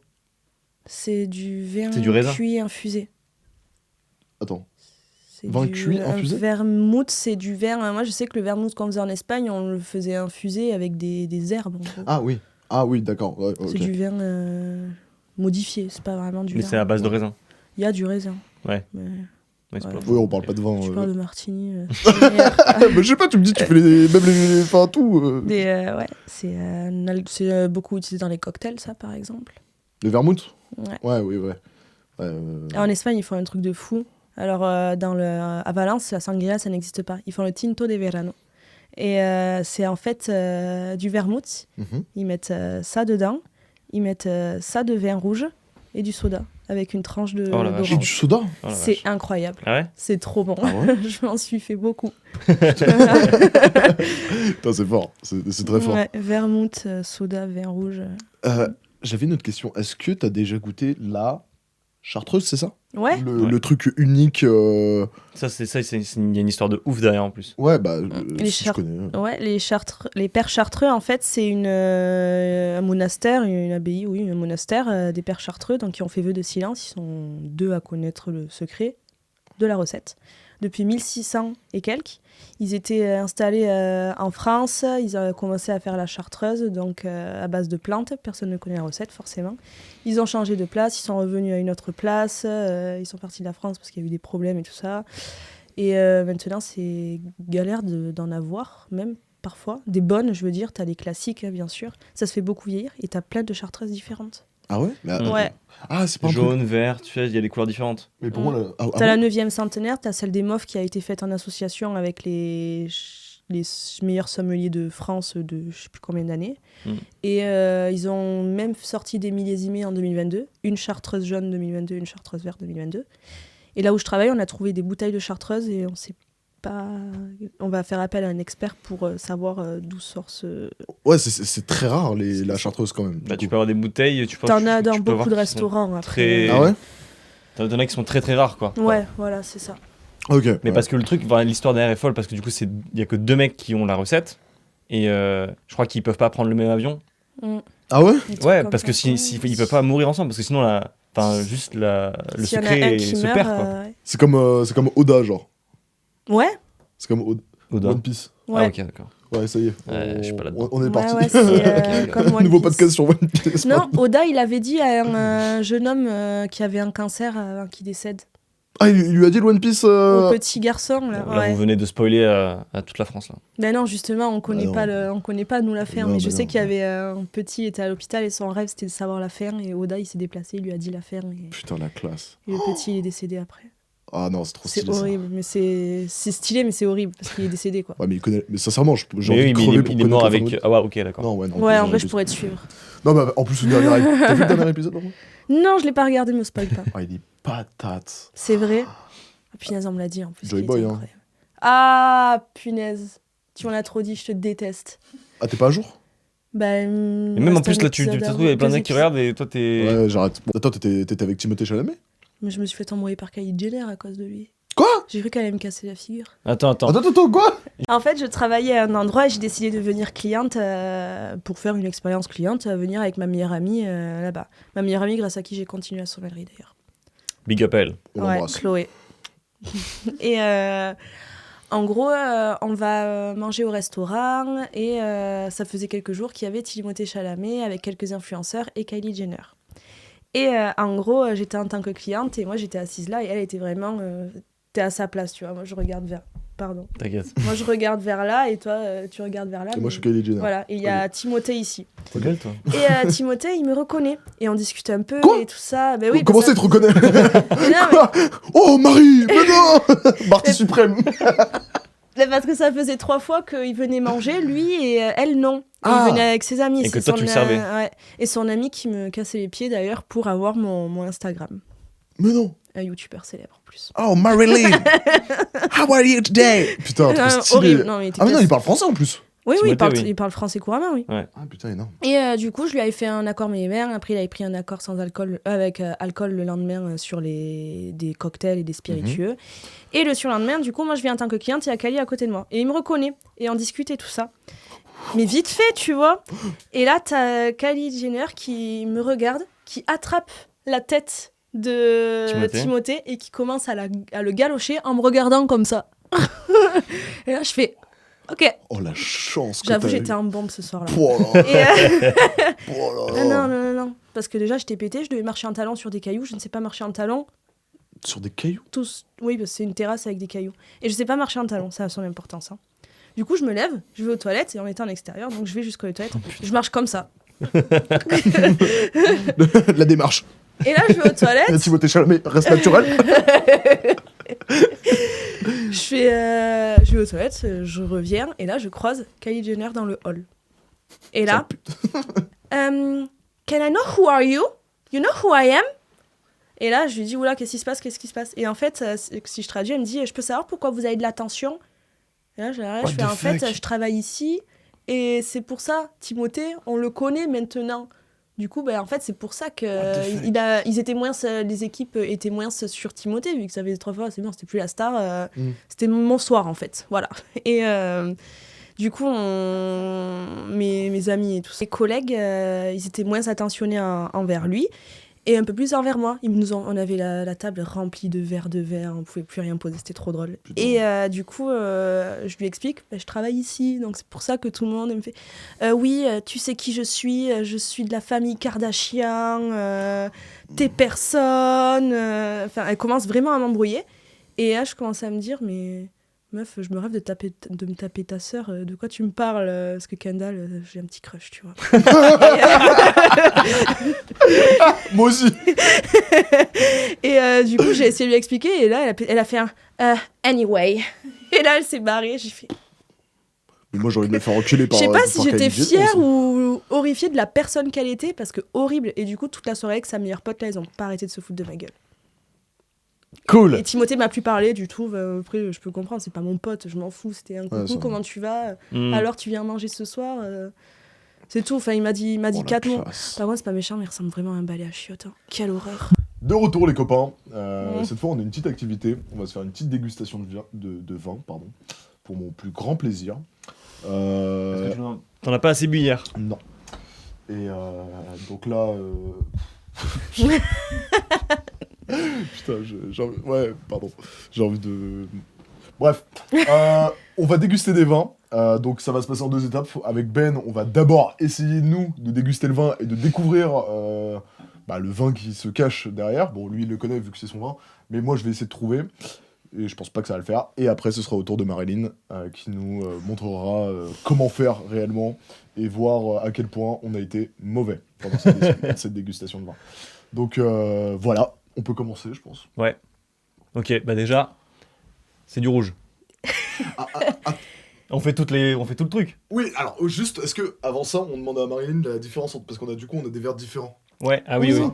C'est du vin cuit infusé. Attends. Vin cuit infusé? Vermouth, c'est du vin. Moi, je sais que le vermouth qu'on faisait en Espagne, on le faisait infuser avec des herbes. Ah oui, d'accord. Ouais, c'est du vin modifié, c'est pas vraiment du vin. Mais c'est à base de raisin. Il y a du raisin. Ouais. Oui, on parle pas de vin. Tu parles de martini. Mais je sais pas, tu me dis, tu fais enfin tout. C'est beaucoup utilisé dans les cocktails, ça, par exemple. Le vermouth? Ouais. Oui. En Espagne, ils font un truc de fou. Alors, à Valence, la sangria, ça n'existe pas. Ils font le tinto de verano. Et c'est en fait du vermouth. Ils mettent ça dedans. Ils mettent ça de vin rouge et du soda avec une tranche d'orange. Et du soda? C'est incroyable. Ah ouais? C'est trop bon. Ah ouais? Je m'en suis fait beaucoup. Putain, c'est fort. C'est très fort. Ouais, vermouth, soda, vin rouge. J'avais une autre question. Est-ce que tu as déjà goûté la chartreuse, c'est ça? Ouais. Le truc unique. Ça, il y a une histoire de ouf derrière en plus. Ouais, je connais. Ouais, les pères chartreux, en fait, c'est un monastère, une abbaye, oui, un monastère des pères chartreux, donc qui ont fait vœu de silence. Ils sont 2 à connaître le secret de la recette. Depuis 1600 et quelques, ils étaient installés en France. Ils ont commencé à faire la chartreuse, donc à base de plantes. Personne ne connaît la recette, forcément. Ils ont changé de place, ils sont revenus à une autre place. Ils sont partis de la France parce qu'il y a eu des problèmes et tout ça. Et maintenant, c'est galère d'en avoir, même parfois. Des bonnes, je veux dire. T'as des classiques, bien sûr. Ça se fait beaucoup vieillir et t'as plein de chartreuses différentes. Ah ouais? Ouais. Ah, c'est pas jaune, vert, tu sais, il y a des couleurs différentes. Mais pour moi, t'as la 9e centenaire, t'as celle des Mauves qui a été faite en association avec les les meilleurs sommeliers de France de je sais plus combien d'années. Et ils ont même sorti des millésimés en 2022, une chartreuse jaune 2022, une chartreuse verte 2022. Et là où je travaille, on a trouvé des bouteilles de chartreuse et on sait pas. On va faire appel à un expert pour savoir d'où sort ce. Ouais, c'est très rare la chartreuse quand même. Bah, tu peux avoir des bouteilles, T'en as dans tu peux beaucoup voir de qui sont restaurants après. très- Ah ouais. T'en as qui sont très très rares quoi. Ouais, voilà, c'est ça. Ok. Mais ouais. parce que le truc, l'histoire derrière est folle parce que du coup, il y a que 2 mecs qui ont la recette et je crois qu'ils peuvent pas prendre le même avion. Ah ouais. Des trucs Ouais, comme parce ça. que ils peuvent pas mourir ensemble parce que sinon juste le S'il y en a un secret qui se meurt, perd quoi. C'est comme Oda genre. Ouais, C'est comme Oda. One Piece. ouais. Ah ok d'accord. Ouais, ça y est. Ouais, je suis pas là-dedans. On est Ouais, parti. ouais, c'est comme One Nouveau Piece. podcast sur One Piece. Non, Oda, il avait dit à un jeune homme qui avait un cancer avant qu'il décède. Ah, il lui a dit le One Piece. Au petit garçon, là. Là, ouais. vous venez de spoiler à toute la France là. Ben non, justement, on connaît Ah non. on connaît pas nous l'affaire. Non, Mais bah je sais non. qu'il y avait un petit était à l'hôpital et son rêve c'était de savoir l'affaire. Et Oda, il s'est déplacé, il lui a dit l'affaire. Et Putain, la classe. le petit, il est décédé après. Ah non, c'est trop C'est stylé. ça. horrible, mais c'est stylé, mais c'est horrible parce qu'il est décédé, quoi. Ouais, mais il connaît. Mais sincèrement, j'ai Mais envie oui, de mais crever pour il est mort connaître la avec. fin de Ah ouais, ok d'accord. Non, ouais, non. Ouais, en j'ai vrai, je abusé. pourrais te suivre. Non, mais en plus, le dernier. T'as vu le dernier épisode, Laurent Non, je l'ai pas regardé, me spoil pas. Ah, il est patate. C'est vrai. Ah, punaise, on me l'a dit en plus. Joy qu'il Boy, était hein. incroyable. Ah, punaise. Tu m'en as trop dit, je te déteste. Ah, t'es pas à jour Bah, Et même en plus là, tu te trouves il y a plein de mecs qui regardent et toi t'es. Ouais, j'arrête. Bon, attends, t'étais avec Timothée Chalamet Mais je me suis fait envoyer par Kylie Jenner à cause de lui. Quoi J'ai cru qu'elle allait me casser la figure. Attends. Attends, quoi En fait, je travaillais à un endroit et j'ai décidé de venir cliente pour faire une expérience cliente, venir avec ma meilleure amie là-bas. Ma meilleure amie grâce à qui j'ai continué la sommellerie d'ailleurs. Big up elle. On Ouais, l'embrasse. Chloé. Et en gros, on va manger au restaurant et ça faisait quelques jours qu'il y avait Timothée Chalamet avec quelques influenceurs et Kylie Jenner. Et en gros, j'étais en tant que cliente et moi j'étais assise là et elle était vraiment... t'es à sa place, tu vois. Moi je regarde vers... Pardon. T'inquiète. Moi je regarde vers là et toi tu regardes vers là. Et mais- moi, je suis Kylie Jenner. Voilà, et il y a Timothée ici. T'es belle toi. Et Timothée, il me reconnaît. Et on discute un peu Quoi et tout ça. Ben oui, Comment parce ça, il te reconnaît Mais non, Quoi Oh, Marie Mais non Marty suprême mais parce que ça faisait 3 fois qu'il venait manger, lui, et elle, non. Et Ah. il venait avec ses amis. Et que c'est toi, tu le servais. ouais. Et son ami qui me cassait les pieds, d'ailleurs, pour avoir mon Instagram. Mais non Un youtubeur célèbre, en plus. Oh, Marilyn How are you today Putain, trop stylé. Horrible. Non, mais il était Ah, mais non, casse- il parle français en plus. Oui, Timothée, il parle français couramment, oui. Ah, putain, énorme. Et du coup, je lui avais fait un accord mévert. Après, il avait pris un accord sans alcool, avec alcool le lendemain sur des cocktails et des spiritueux. Et le surlendemain, du coup, moi, je viens en tant que cliente, il y a Kali à côté de moi. Et il me reconnaît. Et on discute et tout ça. Mais vite fait, tu vois. Et là, t'as Kylie Jenner qui me regarde, qui attrape la tête de Timothée et qui commence à le galocher en me regardant comme ça. Et là, je fais... Ok. Oh, la chance que J'avoue, t'as j'étais eu. en bombe ce soir-là. Oh là Et, oh là là. non. Parce que déjà, j'étais pétée, je devais marcher en talon sur des cailloux. Je ne sais pas marcher en talon. Sur des cailloux Tous. Oui, parce que c'est une terrasse avec des cailloux. Et je sais pas marcher en talon, ça a son importance. Hein. Du coup, je me lève, je vais aux toilettes et on était en extérieur, donc je vais jusqu'aux toilettes. Je marche comme ça. La démarche. Et là, je vais aux toilettes. Timothée Chalamet, reste naturel. Je vais aux toilettes, je reviens et là, je croise Kylie Jenner dans le hall. Et là, can I know who are you? You know who I am? Et là, je lui dis, oula, qu'est-ce qui se passe? Et en fait, si je traduis, elle me dit, je peux savoir pourquoi vous avez de l'attention? Et là, je fais, en fait, je travaille ici et c'est pour ça, Timothée, on le connaît maintenant. Du coup, en fait, c'est pour ça que ils étaient moins, les équipes étaient moins sur Timothée, vu que ça faisait 3 fois, c'est bon, c'était plus la star. C'était mon soir, en fait. Voilà. Et du coup, mes amis et tous ses collègues, ils étaient moins attentionnés envers lui et un peu plus envers moi. On avait la table remplie de verres de verre, on pouvait plus rien poser, c'était trop drôle. Putain. Et du coup, je lui explique, je travaille ici, donc c'est pour ça que tout le monde me fait oui, tu sais qui je suis de la famille Kardashian, t'es personne. Enfin, elle commence vraiment à m'embrouiller. Et là, je commence à me dire, mais meuf, je me rêve de me taper ta sœur, de quoi tu me parles? Parce que Kendall, j'ai un petit crush, tu vois. Moi aussi. Et du coup, j'ai essayé de lui expliquer, et là, elle a fait un anyway. Et là, elle s'est barrée, j'ai fait Mais moi, j'ai envie de me faire enculer Je par. sais pas si par j'étais Kylie Jenner fière aussi. ou horrifiée de la personne qu'elle était, parce que horrible. Et du coup, toute la soirée avec sa meilleure pote, là, ils ont pas arrêté de se foutre de ma gueule. Cool. Et Timothée m'a plus parlé du tout. Après, je peux comprendre, c'est pas mon pote, je m'en fous. C'était un coucou, ça- comment tu vas Mm. Alors, tu viens manger ce soir C'est tout. Enfin, il m'a dit Oh, la 4 mots. classe. Par contre, c'est pas méchant, mais il ressemble vraiment à un balai à chiottes. Hein. Quelle horreur. De retour, les copains. Mm. Cette fois, on a une petite activité. On va se faire une petite dégustation de vin, pardon, pour mon plus grand plaisir. T'en as pas assez bu hier. Non. Et donc là. Putain, ouais, pardon. J'ai envie de. Bref. On va déguster des vins. Donc ça va se passer en 2 étapes. Avec Ben, on va d'abord essayer, nous, de déguster le vin et de découvrir le vin qui se cache derrière. Bon, lui, il le connaît vu que c'est son vin. Mais moi, je vais essayer de trouver. Et je pense pas que ça va le faire. Et après, ce sera au tour de Marilyn qui nous montrera comment faire réellement et voir à quel point on a été mauvais pendant cette dégustation de vin. Donc voilà, on peut commencer, je pense. Ouais. Ok, bah déjà, c'est du rouge. On fait tout le truc. Oui, alors juste, est-ce que avant ça, on demande à Marilyn la différence entre... Parce qu'on a du coup, on a des verres différents. Ouais, ah oui, oui.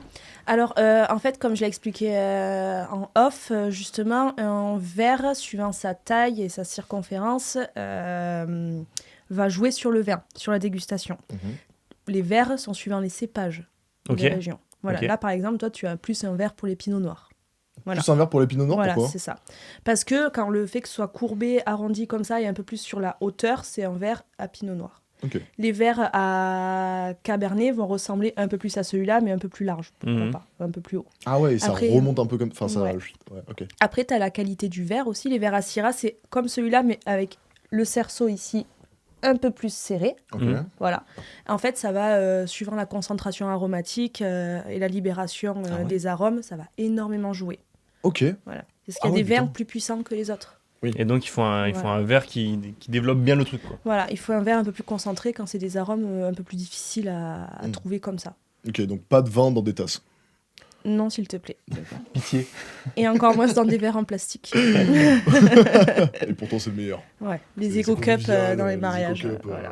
Alors, en fait, comme je l'ai expliqué en off, justement, un verre, suivant sa taille et sa circonférence, va jouer sur le vin, sur la dégustation. Les verres sont suivant les cépages des régions. Voilà. Ok. Là, par exemple, toi, tu as plus un verre pour les pinots noirs. Voilà. Plus un verre pour les pinots noirs, Voilà, pourquoi c'est ça. Parce que quand le fait que ce soit courbé, arrondi comme ça et un peu plus sur la hauteur, c'est un verre à pinot noir. Ok. Les verres à cabernet vont ressembler un peu plus à celui-là, mais un peu plus large, pourquoi Mhm. pas, un peu plus haut. Ah ouais, et ça Après, remonte un peu comme... Enfin, ça... ouais. Ouais, ok. Après, tu as la qualité du verre aussi. Les verres à Syrah, c'est comme celui-là, mais avec le cerceau ici un peu plus serré. Ok. Mhm. Voilà. En fait, ça va, suivant la concentration aromatique et la libération Ah ouais. des arômes, ça va énormément jouer. Ok. Voilà. Parce qu'il y a Ah ouais, des verres putain. plus puissants que les autres. Et donc, il faut un verre qui développe bien le truc, quoi. Voilà, il faut un verre un peu plus concentré quand c'est des arômes un peu plus difficiles à Mm. trouver comme ça. Ok, donc pas de vin dans des tasses. Non, s'il te plaît. Pitié. Et encore moins dans des verres en plastique. Et pourtant, c'est le meilleur. Ouais, les C'est Eco Cup convivial, dans les les mariages. Eco Cup, voilà.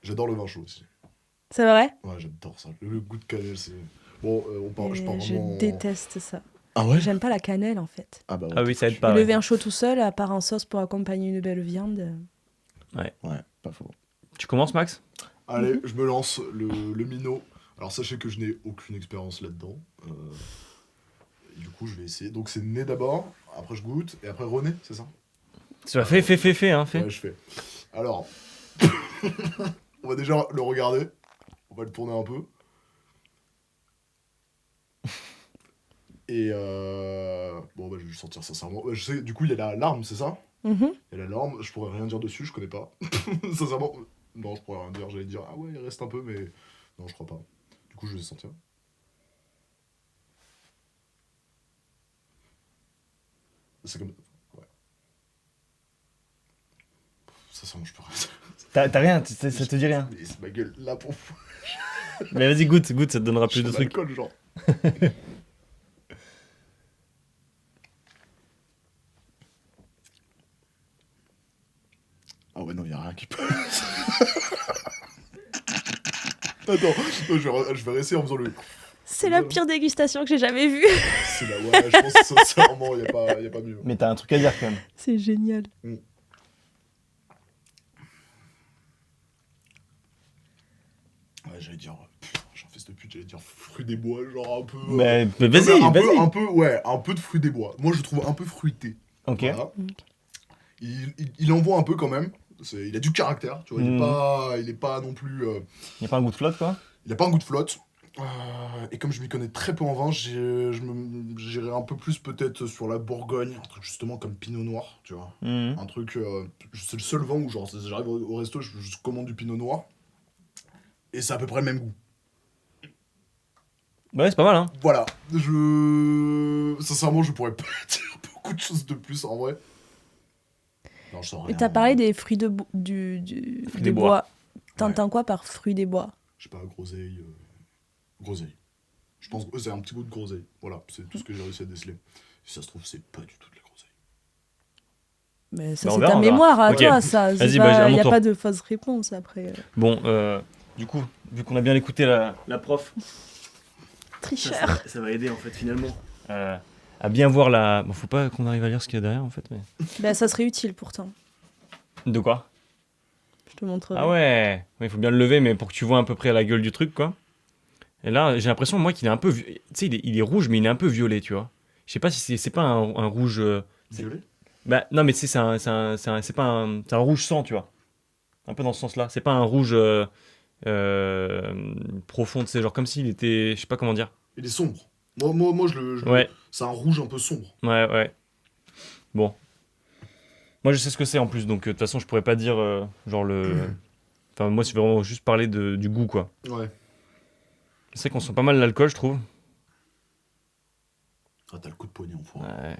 J'adore le vin chaud aussi. C'est vrai? Ouais, j'adore ça. Le goût de cannelle, c'est... Bon, je Et pars je vraiment... déteste ça. Ah ouais? J'aime pas la cannelle en fait. Ah bah ouais. Ah oui, ça aide Et pas. le Ouais. vin chaud tout seul, à part en sauce pour accompagner une belle viande. Ouais, pas faux. Tu commences, Max? Allez, je me lance le minot. Alors sachez que je n'ai aucune expérience là-dedans. Et du coup, je vais essayer. Donc c'est nez d'abord, après je goûte, et après René, c'est ça? Tu vas fais, hein, fais. Ouais, je fais. Alors, on va déjà le regarder. On va le tourner un peu. Et bon, bah, je vais le sentir sincèrement. Je sais, du coup, il y a la larme, c'est ça? Mhm. Il y a la larme, je pourrais rien dire dessus, je connais pas. Sincèrement, non, je pourrais rien dire. J'allais dire, ah ouais, il reste un peu, mais non, je crois pas. Du coup, je vais sentir. C'est comme. Ouais. Sincèrement, je peux rien dire. T'as rien, ça te dit rien. Mais c'est ma gueule, là, pour Mais vas-y, goûte, ça te donnera plus de trucs. Alcool, genre. Ah ouais, non, y a rien qui peut. Attends, non, je vais rester en faisant le. C'est la pire dégustation que j'ai jamais vue. C'est là, ouais, je pense que sincèrement, y a pas mieux. Mais t'as un truc à dire quand même. C'est génial. Ouais, j'allais dire. Putain, j'en fais cette pute, j'allais dire fruits des bois, genre un peu. Mais un vas-y, peu, vas-y. un peu de fruits des bois. Moi, je le trouve un peu fruité. Ok. Voilà. Il envoie un peu quand même. Il a du caractère, tu vois. Il est pas non plus. Y a pas un goût de flotte, quoi? Il a pas un goût de flotte. Et comme je m'y connais très peu en vin, j'irai un peu plus peut-être sur la Bourgogne, un truc justement comme Pinot Noir, tu vois. Mhm. Un truc, c'est le seul vin où genre j'arrive au resto, je commande du Pinot Noir et c'est à peu près le même goût. Ouais, c'est pas mal, hein. Voilà, sincèrement je pourrais pas dire beaucoup de choses de plus en vrai. Non, je sens Et rien. t'as parlé des fruits Fruits des des bois. T'entends quoi par fruits des bois? Je sais pas, groseille. Groseille. Je pense que c'est un petit goût de groseille. Voilà, c'est tout ce que j'ai réussi à déceler. Si ça se trouve, c'est pas du tout de la groseille. Mais ça, Bah, on c'est verra, ta on verra. mémoire à Ok. toi, ça. Vas-y, Il bah, à mon n'y a tour. pas de fausse réponse après. Bon, du coup, vu qu'on a bien écouté la prof, Tricheur. ça va aider en fait finalement à bien voir la. Bon, faut pas qu'on arrive à lire ce qu'il y a derrière en fait. Mais... Ben, ça serait utile pourtant. De quoi? Je te montrerai. Ah ouais, il faut bien le lever, mais pour que tu vois à peu près la gueule du truc, quoi. Et là, j'ai l'impression, moi, qu'il est un peu... Tu sais, il est rouge, mais il est un peu violet, tu vois. Je sais pas si c'est pas un rouge... Violet. Bah, non, mais tu sais, c'est pas c'est un rouge sang, tu vois. Un peu dans ce sens-là. C'est pas un rouge profond, tu sais, genre comme s'il était... Je sais pas comment dire. Il est sombre. Moi Ouais, c'est un rouge un peu sombre. ouais. Bon. Moi, je sais ce que c'est, en plus, donc de toute façon, je pourrais pas dire, genre, le... Enfin, moi, c'est vraiment juste parler du goût, quoi. Ouais. C'est qu'on sent pas mal l'alcool, je trouve. Ah, t'as le coup de poignet, enfin. Ouais.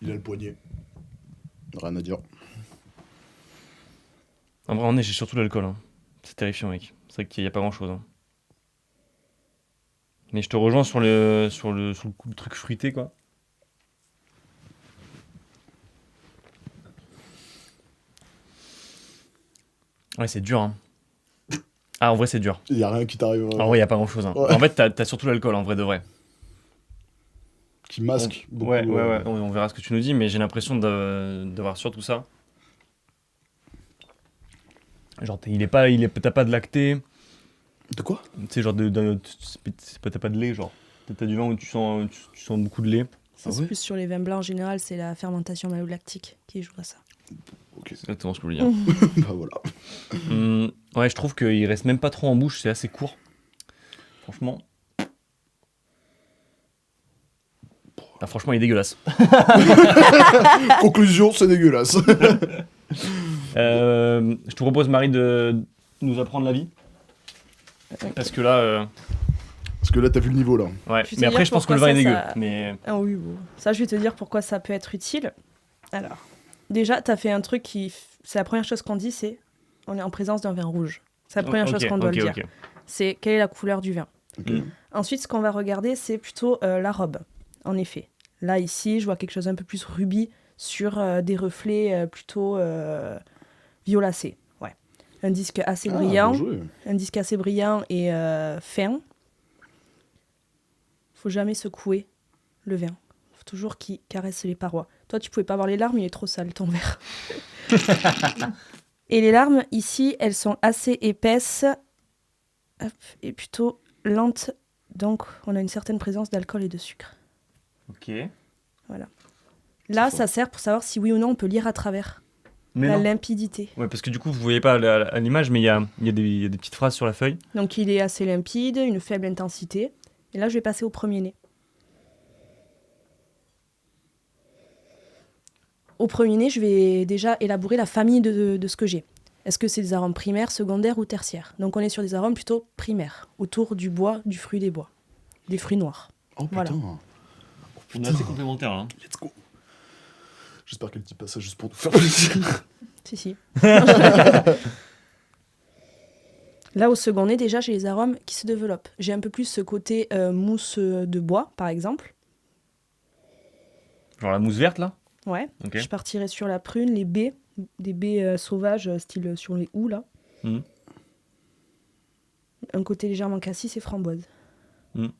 Il a le poignet. Rien à dire. En vrai, on est, j'ai surtout l'alcool. Hein. C'est terrifiant, mec. C'est vrai qu'il n'y a pas grand-chose. Hein. Mais je te rejoins sur le coup de truc fruité, quoi. Ouais, c'est dur, hein. Ah, en vrai, c'est dur. Il y a rien qui t'arrive. En vrai, il n'y a pas grand-chose. Hein. Ouais. En fait, t'as surtout l'alcool, en vrai de vrai. Qui masque beaucoup. Ouais. On verra ce que tu nous dis, mais j'ai l'impression d'avoir surtout ça. Genre, t'as pas de lacté. De quoi? Tu sais, genre, t'as pas de lait, genre. T'as du vin où tu sens beaucoup de lait. Ça, Ah c'est ouais plus sur les vins blancs en général, c'est la fermentation malolactique qui joue à ça. Ok. C'est exactement ce que je voulais dire. Bah voilà. Ouais, je trouve qu'il reste même pas trop en bouche, c'est assez court. Franchement. Ah, franchement, il est dégueulasse. Conclusion, c'est dégueulasse. Je te propose, Marie, de nous apprendre la vie. Parce que là, Parce que là, t'as vu le niveau, là. ouais. Je vais te Mais après, dire je pense que le pourquoi vin est ça, dégueu. ça- Mais Ah oui, bon. Ça, je vais te dire pourquoi ça peut être utile. Alors, déjà, t'as fait un truc qui... C'est la première chose qu'on dit, c'est on est en présence d'un vin rouge. C'est la première chose qu'on doit le dire. Ok. C'est quelle est la couleur du vin. Ok. Ensuite, ce qu'on va regarder, c'est plutôt la robe, en effet. Là, ici, je vois quelque chose un peu plus rubis sur des reflets plutôt violacés. Ouais. Un disque assez Ah, brillant. bien joué. Un disque assez brillant et fin. Faut jamais secouer le vin. Faut toujours qu'il caresse les parois. Toi, tu pouvais pas voir les larmes, il est trop sale ton verre. Et les larmes, ici, elles sont assez épaisses hop, et plutôt lentes. Donc, on a une certaine présence d'alcool et de sucre. Ok. Là, C'est ça sert pour savoir si oui ou non on peut lire à travers. Mais La non. limpidité. Ouais, parce que du coup, vous voyez pas à l'image, mais il y a des petites phrases sur la feuille. Donc, il est assez limpide, une faible intensité. Et là, je vais passer au premier nez. Au premier nez, je vais déjà élaborer la famille de ce que j'ai. Est-ce que c'est des arômes primaires, secondaires ou tertiaires? Donc, on est sur des arômes plutôt primaires, autour du bois, du fruit des bois, des fruits noirs. Oh putain. Voilà. On est assez complémentaires, hein. Let's go. J'espère qu'elle dit pas ça juste pour nous faire plaisir. Si. Là, au second nez, déjà, j'ai les arômes qui se développent. J'ai un peu plus ce côté mousse de bois, par exemple. Genre la mousse verte, là. Ouais. Ok. Je partirai sur la prune, les baies, des baies sauvages, style sur les houes, là. Mhm. Un côté légèrement cassis et framboise. Mhm.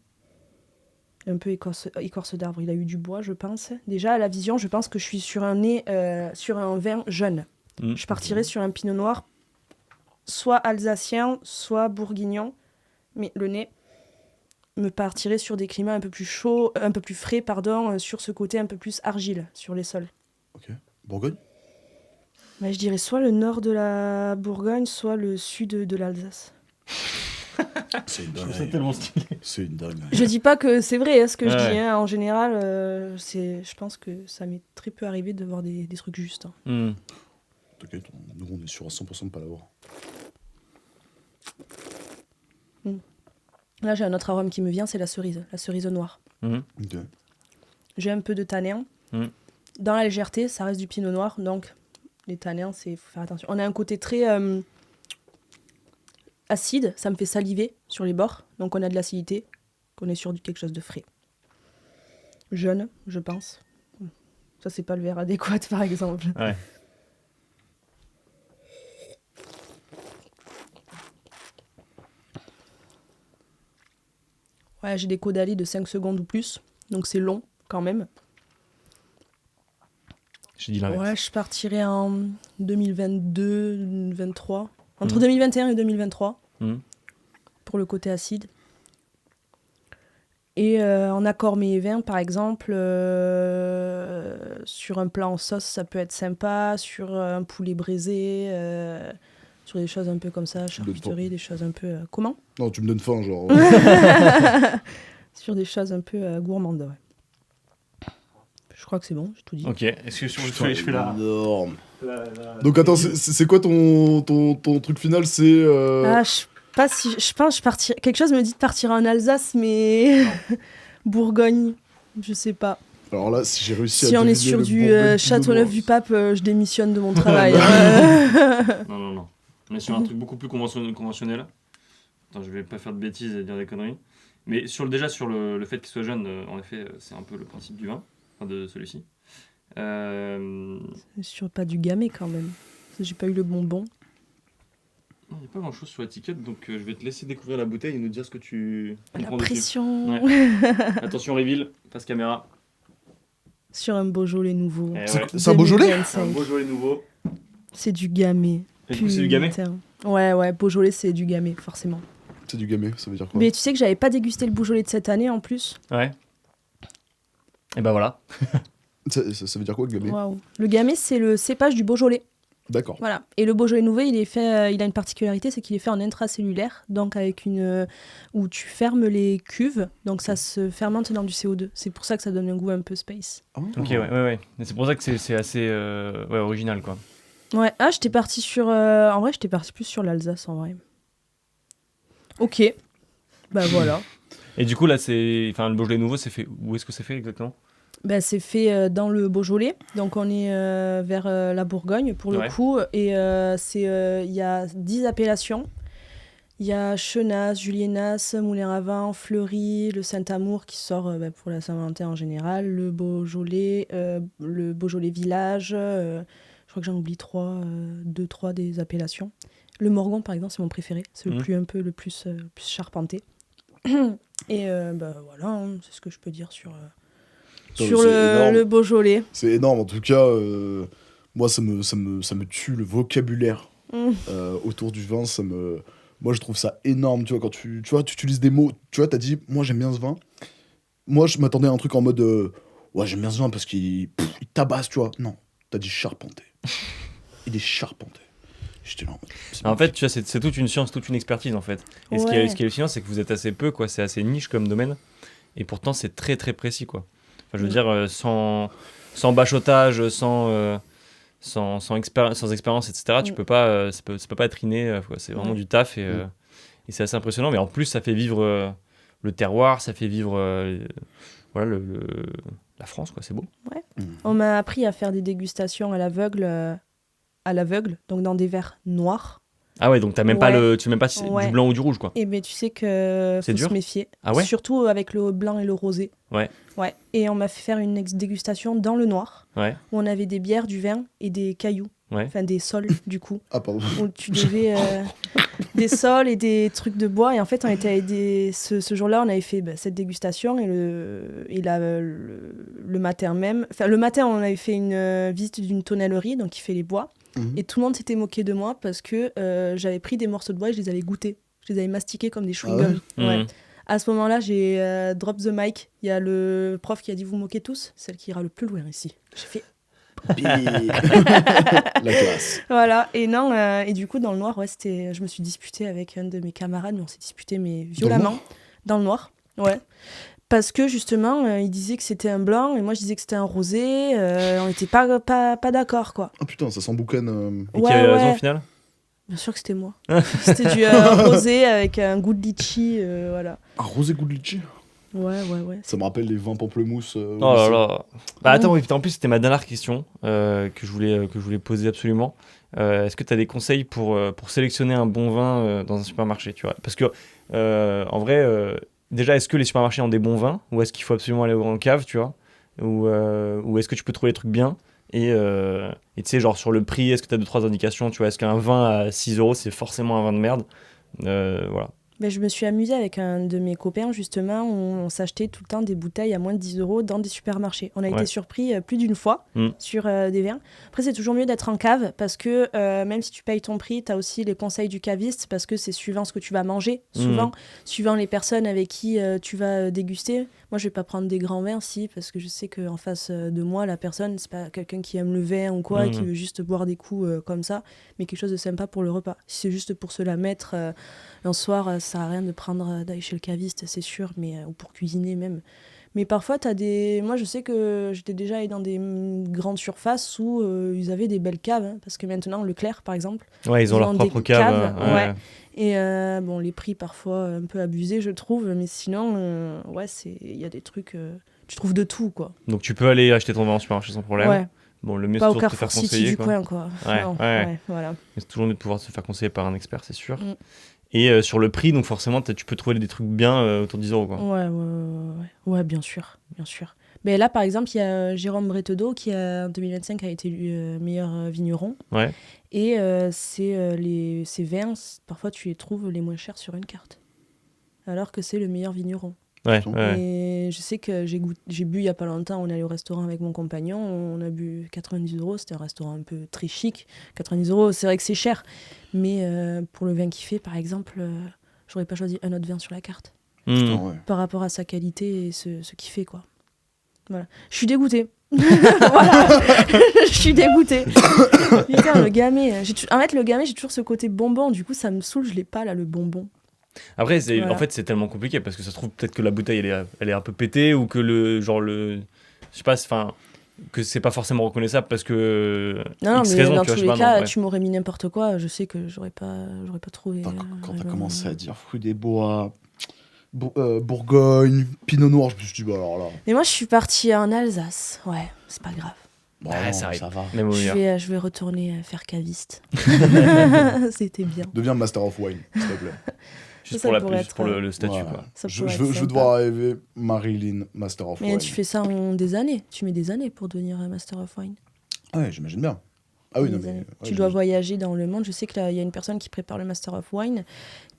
Un peu écorce d'arbre. Il a eu du bois, je pense. Déjà, à la vision, je pense que je suis sur un nez, sur un vin jeune. Je partirais sur un pinot noir, soit alsacien, soit bourguignon. Mais le nez me partirait sur des climats un peu plus chauds, un peu plus frais, pardon, sur ce côté un peu plus argile sur les sols. Ok. Bourgogne? Bah, je dirais soit le nord de la Bourgogne, soit le sud de l'Alsace. C'est une Je trouve ça dinguerie. tellement stylé. C'est une dinguerie. Je dis pas que c'est vrai hein, ce que je Ouais. dis. Hein. En général, je pense que ça m'est très peu arrivé de voir des trucs justes. Hein. T'inquiète, nous on est sûr à 100% de pas l'avoir. Là, j'ai un autre arôme qui me vient, c'est la cerise noire. Ok. J'ai un peu de tanin. Mm. Dans la légèreté, ça reste du pinot noir, donc les tanins, faut faire attention. On a un côté très acide, ça me fait saliver sur les bords, donc on a de l'acidité, qu'on est sur quelque chose de frais. Jeune, je pense. Ça, c'est pas le verre adéquat, par exemple. Ouais. Ouais, j'ai des caudalie de 5 secondes ou plus, donc c'est long quand même. J'ai dit l'inverse. Ouais, je partirai en 2022, 2023. Entre 2021 et 2023, pour le côté acide. Et en accord mets et vin, par exemple, sur un plat en sauce, ça peut être sympa. Sur un poulet braisé, sur des choses un peu comme ça, charcuterie, des choses un peu... comment ? Non, tu me donnes faim, genre. Sur des choses un peu gourmandes, ouais. Je crois que c'est bon, j'ai tout dit. Ok, est-ce que je fais là Énorme. Donc attends, c'est quoi ton truc final? C'est... Ah, je pense que je partirai... Quelque chose me dit de partir en Alsace, mais... Bourgogne, je sais pas. Alors là, si j'ai réussi à Si on est deviner sur le du Bourgogne Châteauneuf-du-Pape, je démissionne de mon travail. Non. On est sur un truc beaucoup plus conventionnel. Attends, je vais pas faire de bêtises et dire des conneries. Mais déjà sur le fait qu'il soit jeune, en effet, c'est un peu le principe du vin, enfin de celui-ci. C'est sûr, pas du gamay quand même. J'ai pas eu le bonbon. Il n'y a pas grand-chose sur l'étiquette, donc je vais te laisser découvrir la bouteille et nous dire ce que tu La comprends dessus. pression. Ouais. Attention, reveal, face caméra. Sur un Beaujolais nouveau. C'est un Beaujolais? 2025. Un Beaujolais nouveau. C'est du gamay. Et du coup, c'est du gamay? Putain. Ouais, Beaujolais, c'est du gamay, forcément. C'est du gamay, ça veut dire quoi? Mais tu sais que j'avais pas dégusté le Beaujolais de cette année en plus. Ouais. Et ben voilà. Ça veut dire quoi, gamay? Waouh. Le gamay, c'est le cépage du Beaujolais. D'accord. Voilà. Et le Beaujolais nouveau, il a une particularité, c'est qu'il est fait en intracellulaire, donc avec où tu fermes les cuves, donc ça se fermente dans du CO2. C'est pour ça que ça donne un goût un peu space. Ah. Ok, ouais. Mais c'est pour ça que c'est assez original, quoi. Ouais. Ah, j'étais partie sur. En vrai, j'étais partie plus sur l'Alsace, en vrai. Ok. Bah voilà. Et du coup, là, le Beaujolais nouveau, c'est fait. Où est-ce que c'est fait exactement? Bah, c'est fait dans le Beaujolais, donc on est vers la Bourgogne pour le coup, et il y a 10 appellations. Il y a Chenas, Juliénas, Moulin-à-Vent, Fleury, le Saint-Amour qui sort pour la Saint-Valentin en général, le Beaujolais Village, je crois que j'en oublie 3 des appellations. Le Morgon par exemple, c'est mon préféré, c'est le plus charpenté. Et voilà, hein, c'est ce que je peux dire sur le Beaujolais. C'est énorme, en tout cas, moi ça me tue le vocabulaire autour du vin, moi je trouve ça énorme, tu vois, quand tu utilises des mots, tu vois, t'as dit, moi j'aime bien ce vin, moi je m'attendais à un truc en mode, ouais j'aime bien ce vin parce qu'il tabasse, tu vois, non, t'as dit charpenté, il est charpenté. J'étais là en fait, tu vois, c'est toute une science, toute une expertise en fait. Et ce qui est hallucinant, c'est que vous êtes assez peu, quoi, c'est assez niche comme domaine, et pourtant c'est très très précis, quoi. Enfin, je veux dire, sans bachotage, sans expérience, etc., tu peux pas, ça peut pas être inné, quoi. C'est vraiment du taf, et c'est assez impressionnant, mais en plus ça fait vivre le terroir, ça fait vivre voilà, la France, quoi, c'est beau. Ouais. On m'a appris à faire des dégustations à l'aveugle, donc dans des verres noirs. Ah ouais, donc tu même pas si c'est du blanc ou du rouge, quoi. Et ben tu sais que faut se méfier. Ah ouais? Surtout avec le blanc et le rosé. Ouais. Et on m'a fait faire une dégustation dans le noir. Ouais. Où on avait des bières, du vin et des cailloux. Ouais. Enfin des sols du coup. Ah pardon. Où tu devais des sols et des trucs de bois. Et en fait on était avec ce jour-là on avait fait cette dégustation et le matin même. Enfin le matin on avait fait une visite d'une tonnellerie donc qui fait les bois. Et tout le monde s'était moqué de moi parce que j'avais pris des morceaux de bois et je les avais goûtés. Je les avais mastiqués comme des chewing-gums. Ouais. À ce moment-là, j'ai drop the mic. Il y a le prof qui a dit « Vous moquez tous ?» Celle qui ira le plus loin ici. J'ai fait... La classe. Voilà. Et non, et du coup, dans le noir, je me suis disputée avec un de mes camarades, mais on s'est disputé mais violemment. Dans le noir, ouais. Parce que justement, il disait que c'était un blanc et moi je disais que c'était un rosé. On n'était pas d'accord, quoi. Ah putain, ça s'emboucane. Et qui avait raison au final? Bien sûr que c'était moi. C'était du rosé avec un goût de litchi, voilà. Un rosé goût de litchi? Ouais. Ça me rappelle les vins pamplemousse. Oh là là. Bah attends, oui, en plus c'était ma dernière question que je voulais poser absolument. Est-ce que tu as des conseils pour sélectionner un bon vin dans un supermarché, tu vois? Parce que en vrai, déjà, est-ce que les supermarchés ont des bons vins ou est-ce qu'il faut absolument aller en cave, tu vois? Ou est-ce que tu peux trouver des trucs bien? Et tu sais, genre sur le prix, est-ce que tu as 2-3 indications, tu vois? Est-ce qu'un vin à 6 € c'est forcément un vin de merde? Voilà. Ben, je me suis amusée avec un de mes copains, justement, où on s'achetait tout le temps des bouteilles à moins de 10 € dans des supermarchés. On a été surpris plus d'une fois sur des vins. Après, c'est toujours mieux d'être en cave parce que même si tu payes ton prix, tu as aussi les conseils du caviste parce que c'est suivant ce que tu vas manger, souvent, suivant les personnes avec qui tu vas déguster. Moi, je vais pas prendre des grands vins, parce que je sais qu'en face de moi, la personne, c'est pas quelqu'un qui aime le vin ou quoi, et qui veut juste boire des coups comme ça, mais quelque chose de sympa pour le repas. Si c'est juste pour se la mettre un soir, ça sert à rien de prendre d'aller chez le caviste, c'est sûr, mais ou pour cuisiner même. Mais parfois, t'as des... Moi, je sais que j'étais déjà allée dans des grandes surfaces où ils avaient des belles caves, hein, parce que maintenant, Leclerc, par exemple, Ouais, ils ont leur propre cave. Ouais. Et bon, les prix parfois un peu abusés, je trouve, mais sinon, ouais, il y a des trucs, tu trouves de tout, quoi. Donc tu peux aller acheter ton vin en supermarché sans problème. Ouais. Bon, le mieux Pas c'est au toujours de te faire Carrefour City conseiller. du Quoi. coin, quoi. Ouais, Non, ouais. voilà. Mais c'est toujours mieux de pouvoir se faire conseiller par un expert, c'est sûr. Et sur le prix, donc forcément, tu peux trouver des trucs bien autour de 10 €. Quoi. Ouais, bien sûr, bien sûr. Mais là, par exemple, il y a Jérôme Bretteau qui, en 2025, a été élu meilleur vigneron. Ouais. Et ces vins, parfois, tu les trouves les moins chers sur une carte. Alors que c'est le meilleur vigneron. Ouais. Et je sais que j'ai bu il n'y a pas longtemps, on est allé au restaurant avec mon compagnon, on a bu 90 €, c'était un restaurant un peu très chic. 90 €, c'est vrai que c'est cher. Mais pour le vin qu'il fait, par exemple, j'aurais pas choisi un autre vin sur la carte. Putain, ouais. Par rapport à sa qualité et ce qu'il fait, quoi. Voilà. Je suis dégoûtée. Voilà. Je suis dégoûtée. Putain, le gamay. En fait, le gamay, j'ai toujours ce côté bonbon. Du coup, ça me saoule, je l'ai pas, là, le bonbon. Après, Voilà. en fait, c'est tellement compliqué parce que ça se trouve peut-être que la bouteille, elle est un peu pétée ou que je sais pas, enfin, que c'est pas forcément reconnaissable parce que Non, X mais raison, dans tu vois, tous je sais les pas, cas, non, ouais. tu m'aurais mis n'importe quoi, je sais que j'aurais pas trouvé. Quand t'as commencé à dire fruits des bois, Bourgogne, Pinot Noir, je me suis dit, bah alors là. Mais moi, je suis partie en Alsace. Ouais, c'est pas grave. Bon, Ah, non, ça arrive. ça va. Même au Je meilleur. vais retourner faire caviste. C'était bien. Deviens Master of Wine, s'il te plaît. Juste Ça pour, pourrait juste pour être, le statut, Voilà. quoi. Ça Je pourrait être veux sympa. devoir arriver Marilyn, Master of Mais Wine. tu fais ça en des années. Tu mets des années pour devenir Master of Wine. Ah ouais, j'imagine bien. Ah oui, non, Des mais. années. ouais, Tu dois j'imagine. voyager dans le monde. Je sais qu'il y a une personne qui prépare le Master of Wine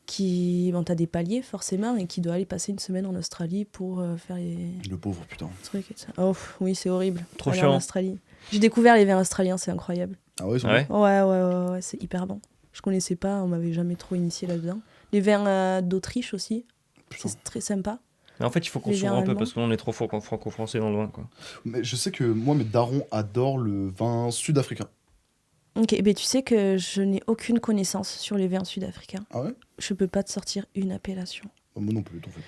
qui. Bon, t'as des paliers forcément et qui doit aller passer une semaine en Australie pour faire les Le pauvre, putain. trucs et ça. Oh oui, c'est horrible. Trop Aller chiant. en Australie. J'ai découvert les vins australiens, c'est incroyable. Ah ouais, ils sont Ouais. Ouais, c'est hyper bon. Je connaissais pas, on m'avait jamais trop initié là-dedans. Les vins d'Autriche aussi, Putain. c'est très sympa. Mais en fait, il faut qu'on Les s'ouvre vins un peu allemands. parce qu'on est trop fort franco-français dans le vin, quoi. Mais je sais que moi, mes darons adorent le vin sud-africain. Ok, mais tu sais que je n'ai aucune connaissance sur les vins sud-africains. Ah ouais? Je peux pas te sortir une appellation. Moi non plus, t'en fais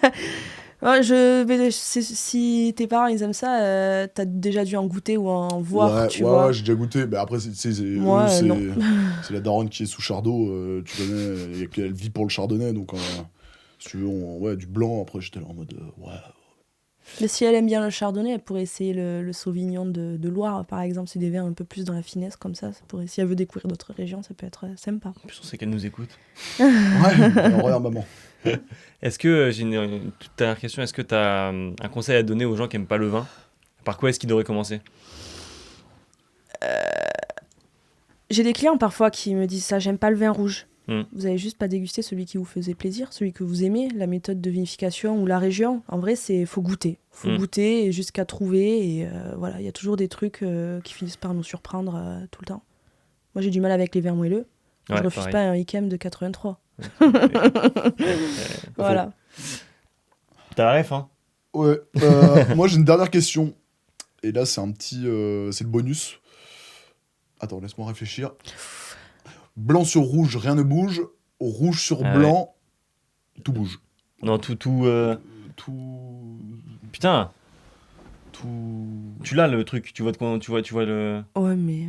pas. Ouais, si tes parents ils aiment ça, t'as déjà dû en goûter ou en voir, ouais, tu vois. Ouais, j'ai déjà goûté. Mais après, Moi, non. c'est la daronne qui est sous Chardot. Tu connais, elle vit pour le chardonnay. Donc, si tu veux, ouais, du blanc. Après, j'étais là en mode, ouais. Mais si elle aime bien le chardonnay, elle pourrait essayer le sauvignon de Loire, par exemple. C'est des vins un peu plus dans la finesse, comme ça. Si elle veut découvrir d'autres régions, ça peut être sympa. En plus, on sait qu'elle nous écoute. Ouais, alors, regarde, maman. Est-ce que, j'ai une toute dernière question, est-ce que tu as un conseil à donner aux gens qui n'aiment pas le vin? Par quoi est-ce qu'ils devraient commencer? J'ai des clients parfois qui me disent ça, j'aime pas le vin rouge. Mm. Vous avez juste pas dégusté celui qui vous faisait plaisir, celui que vous aimez, la méthode de vinification ou la région. En vrai, faut goûter. Faut goûter jusqu'à trouver. Et voilà, il y a toujours des trucs qui finissent par nous surprendre tout le temps. Moi, j'ai du mal avec les vins moelleux. Ouais, je refuse pareil. pas un Ikem de 83. Voilà. Voilà. T'as la ref, hein? Ouais. Moi, j'ai une dernière question. Et là, c'est c'est le bonus. Attends, laisse-moi réfléchir. Blanc sur rouge, rien ne bouge. Rouge sur Ah blanc, tout bouge. Non, tout... Tout. Putain, Tout. tu l'as le truc, tu vois le... Ouais, mais...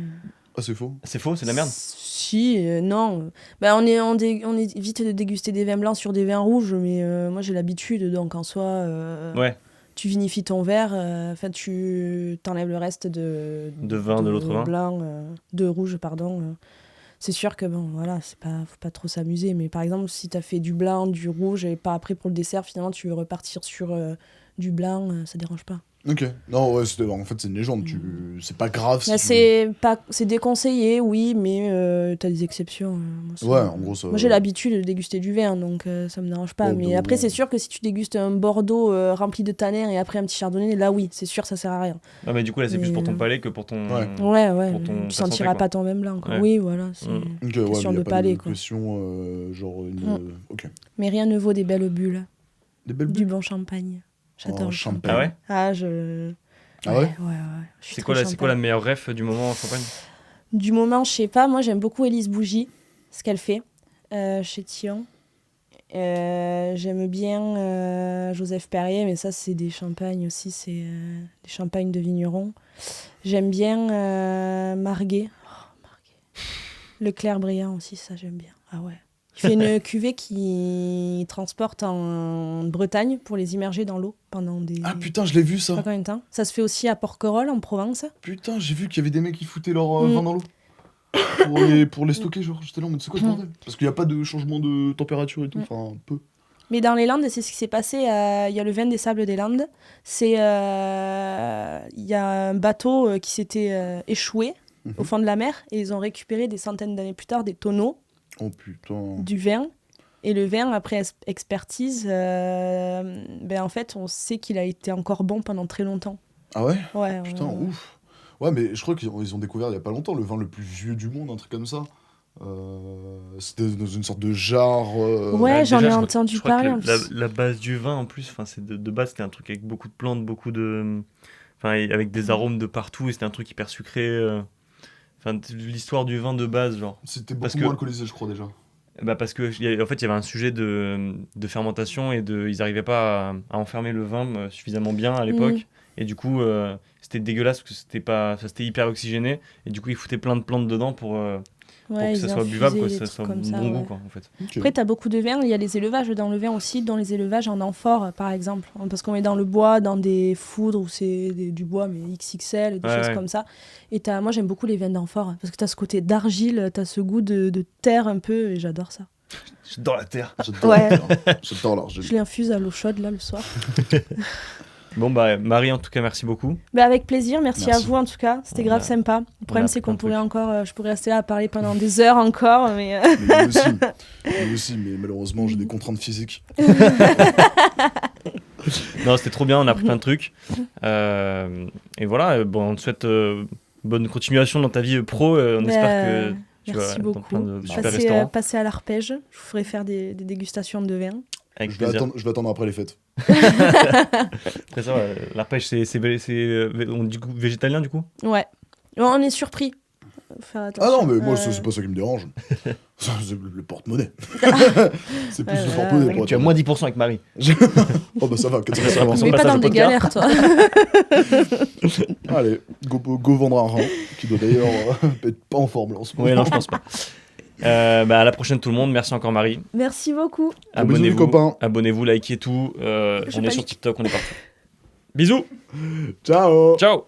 Ah, c'est faux. C'est faux, c'est de la merde? Si, non. Bah, on est vite de déguster des vins blancs sur des vins rouges, mais moi j'ai l'habitude, donc en soi, Ouais. tu vinifies ton verre, tu t'enlèves le reste de vin de l'autre vin. blanc, de rouge, pardon. C'est sûr que bon, voilà, faut pas trop s'amuser, mais par exemple, si t'as fait du blanc, du rouge, et pas après pour le dessert, finalement tu veux repartir sur du blanc, ça dérange pas. Ok. Non, ouais, en fait, c'est une légende. C'est pas grave. Bah, Si tu... c'est déconseillé, oui, mais t'as des exceptions. Ouais, en gros, ça. Moi, j'ai l'habitude de déguster du vin, donc ça me dérange pas. Oh, mais de après, moment. c'est sûr que si tu dégustes un Bordeaux rempli de tannin et après un petit Chardonnay, là, oui, c'est sûr, ça sert à rien. Non, mais du coup, là, c'est plus pour ton palais que pour ton. Ouais. Ouais, Pour ton- tu ta sentiras santé, pas ton vin blanc, quoi. Ouais. Oui, voilà, c'est Mm. Ok, ouais, question mais y a de pas palais, de quoi. question, genre une. Ok. Mais rien ne vaut des belles bulles, Des belles du bulles. bon champagne. J'adore Oh, le champagne. Ah ouais Ah, je... Ah ouais Ouais. Je suis C'est très quoi, c'est quoi la champagne. meilleure ref du moment en Champagne? Du moment, je sais pas, moi j'aime beaucoup Élise Bougie, ce qu'elle fait chez Tillon. J'aime bien Joseph Perrier, mais ça c'est des champagnes aussi, c'est des champagnes de vignerons. J'aime bien Marguet. Oh, Marguet. Le Clair Brillant aussi, ça j'aime bien. Ah ouais. Il fait une cuvée qui transporte en Bretagne pour les immerger dans l'eau pendant des... Ah putain, je l'ai vu je sais pas ça. combien de temps. Ça se fait aussi à Porquerolles en Provence. Putain, j'ai vu qu'il y avait des mecs qui foutaient leur Mm. vin dans l'eau. Pour les stocker, genre, j'étais là, mais c'est quoi ce bordel? Parce qu'il n'y a pas de changement de température et tout, enfin, peu. Mais dans les Landes, c'est ce qui s'est passé. Il y a le vin des Sables des Landes. Il y a un bateau qui s'était échoué au fond de la mer et ils ont récupéré des centaines d'années plus tard des tonneaux Oh putain. du vin. Et le vin, après expertise, en fait, on sait qu'il a été encore bon pendant très longtemps. Ah ouais? Ouais, Putain, ouais. ouf. Ouais, mais je crois qu'ils ont découvert il y a pas longtemps le vin le plus vieux du monde, un truc comme ça. C'était dans une sorte de jarre. Ouais, Bah, j'en déjà, ai je entendu crois que parler. En plus. la base du vin, en plus, c'est de base, c'était un truc avec beaucoup de plantes, beaucoup de. Enfin, et avec des arômes de partout, et c'était un truc hyper sucré. Enfin, l'histoire du vin de base, genre. C'était Parce beaucoup que- moins alcoolisé, je crois, déjà. Bah parce que en fait, il y avait un sujet de fermentation et ils n'arrivaient pas à enfermer le vin suffisamment bien à l'époque. Et du coup, c'était dégueulasse parce que c'était hyper oxygéné. Et du coup, ils foutaient plein de plantes dedans pour que ils ça soit buvable, infusaient que des ça soit trucs comme bon ça, goût, ouais. quoi, en fait. Ok. Après, tu as beaucoup de vins. Il y a les élevages dans le vin aussi, dont les élevages en amphore, par exemple. Parce qu'on est dans le bois, dans des foudres où c'est du bois, mais XXL, des Ouais, choses ouais. comme ça. Et moi, j'aime beaucoup les vins d'amphore. Parce que tu as ce côté d'argile, tu as ce goût de terre un peu, et j'adore ça. Dans la terre. J'adore Ouais. J'adore l'argile. Je l'infuse à l'eau chaude, là, le soir. Bon, bah, Marie, en tout cas, merci beaucoup. Bah, avec plaisir, merci à Merci. vous en tout cas. C'était On grave a- sympa. Le on a problème, c'est appris plein qu'on de pourrait trucs. encore. Je pourrais rester là à parler pendant des heures encore, mais. Mais moi aussi, mais malheureusement, j'ai des contraintes physiques. Non, c'était trop bien, on a appris plein de trucs. Et voilà, bon, on te souhaite bonne continuation dans ta vie pro. On espère que tu vas Merci dans beaucoup. plein de super Passez, restaurants. passez à l'arpège. Je vous ferai faire des dégustations de vin. Avec Je vais, plaisir. je vais attendre après les fêtes. Après ça, l'arpège, on dit végétalien du coup? Ouais. On est surpris. Faut faire Ah attention. non, mais moi, c'est pas ça qui me dérange. Ça, c'est le porte-monnaie. C'est plus Ouais, le ouais, porte-monnaie ouais. pour Tu as être moins honnête. 10% avec Marie. Oh bah ça va, Ça va, on on Mais pas passe dans au des podcast. galères, toi. Allez, go vendre un rein, qui doit d'ailleurs être pas en forme là en ce moment. Oui, non, je pense pas. Bah, à la prochaine tout le monde. Merci encore Marie. Merci beaucoup. Gros bisous, les copains. Abonnez-vous, likez tout. Je On est sur panique. TikTok, on est partout. Bisous. Ciao. Ciao.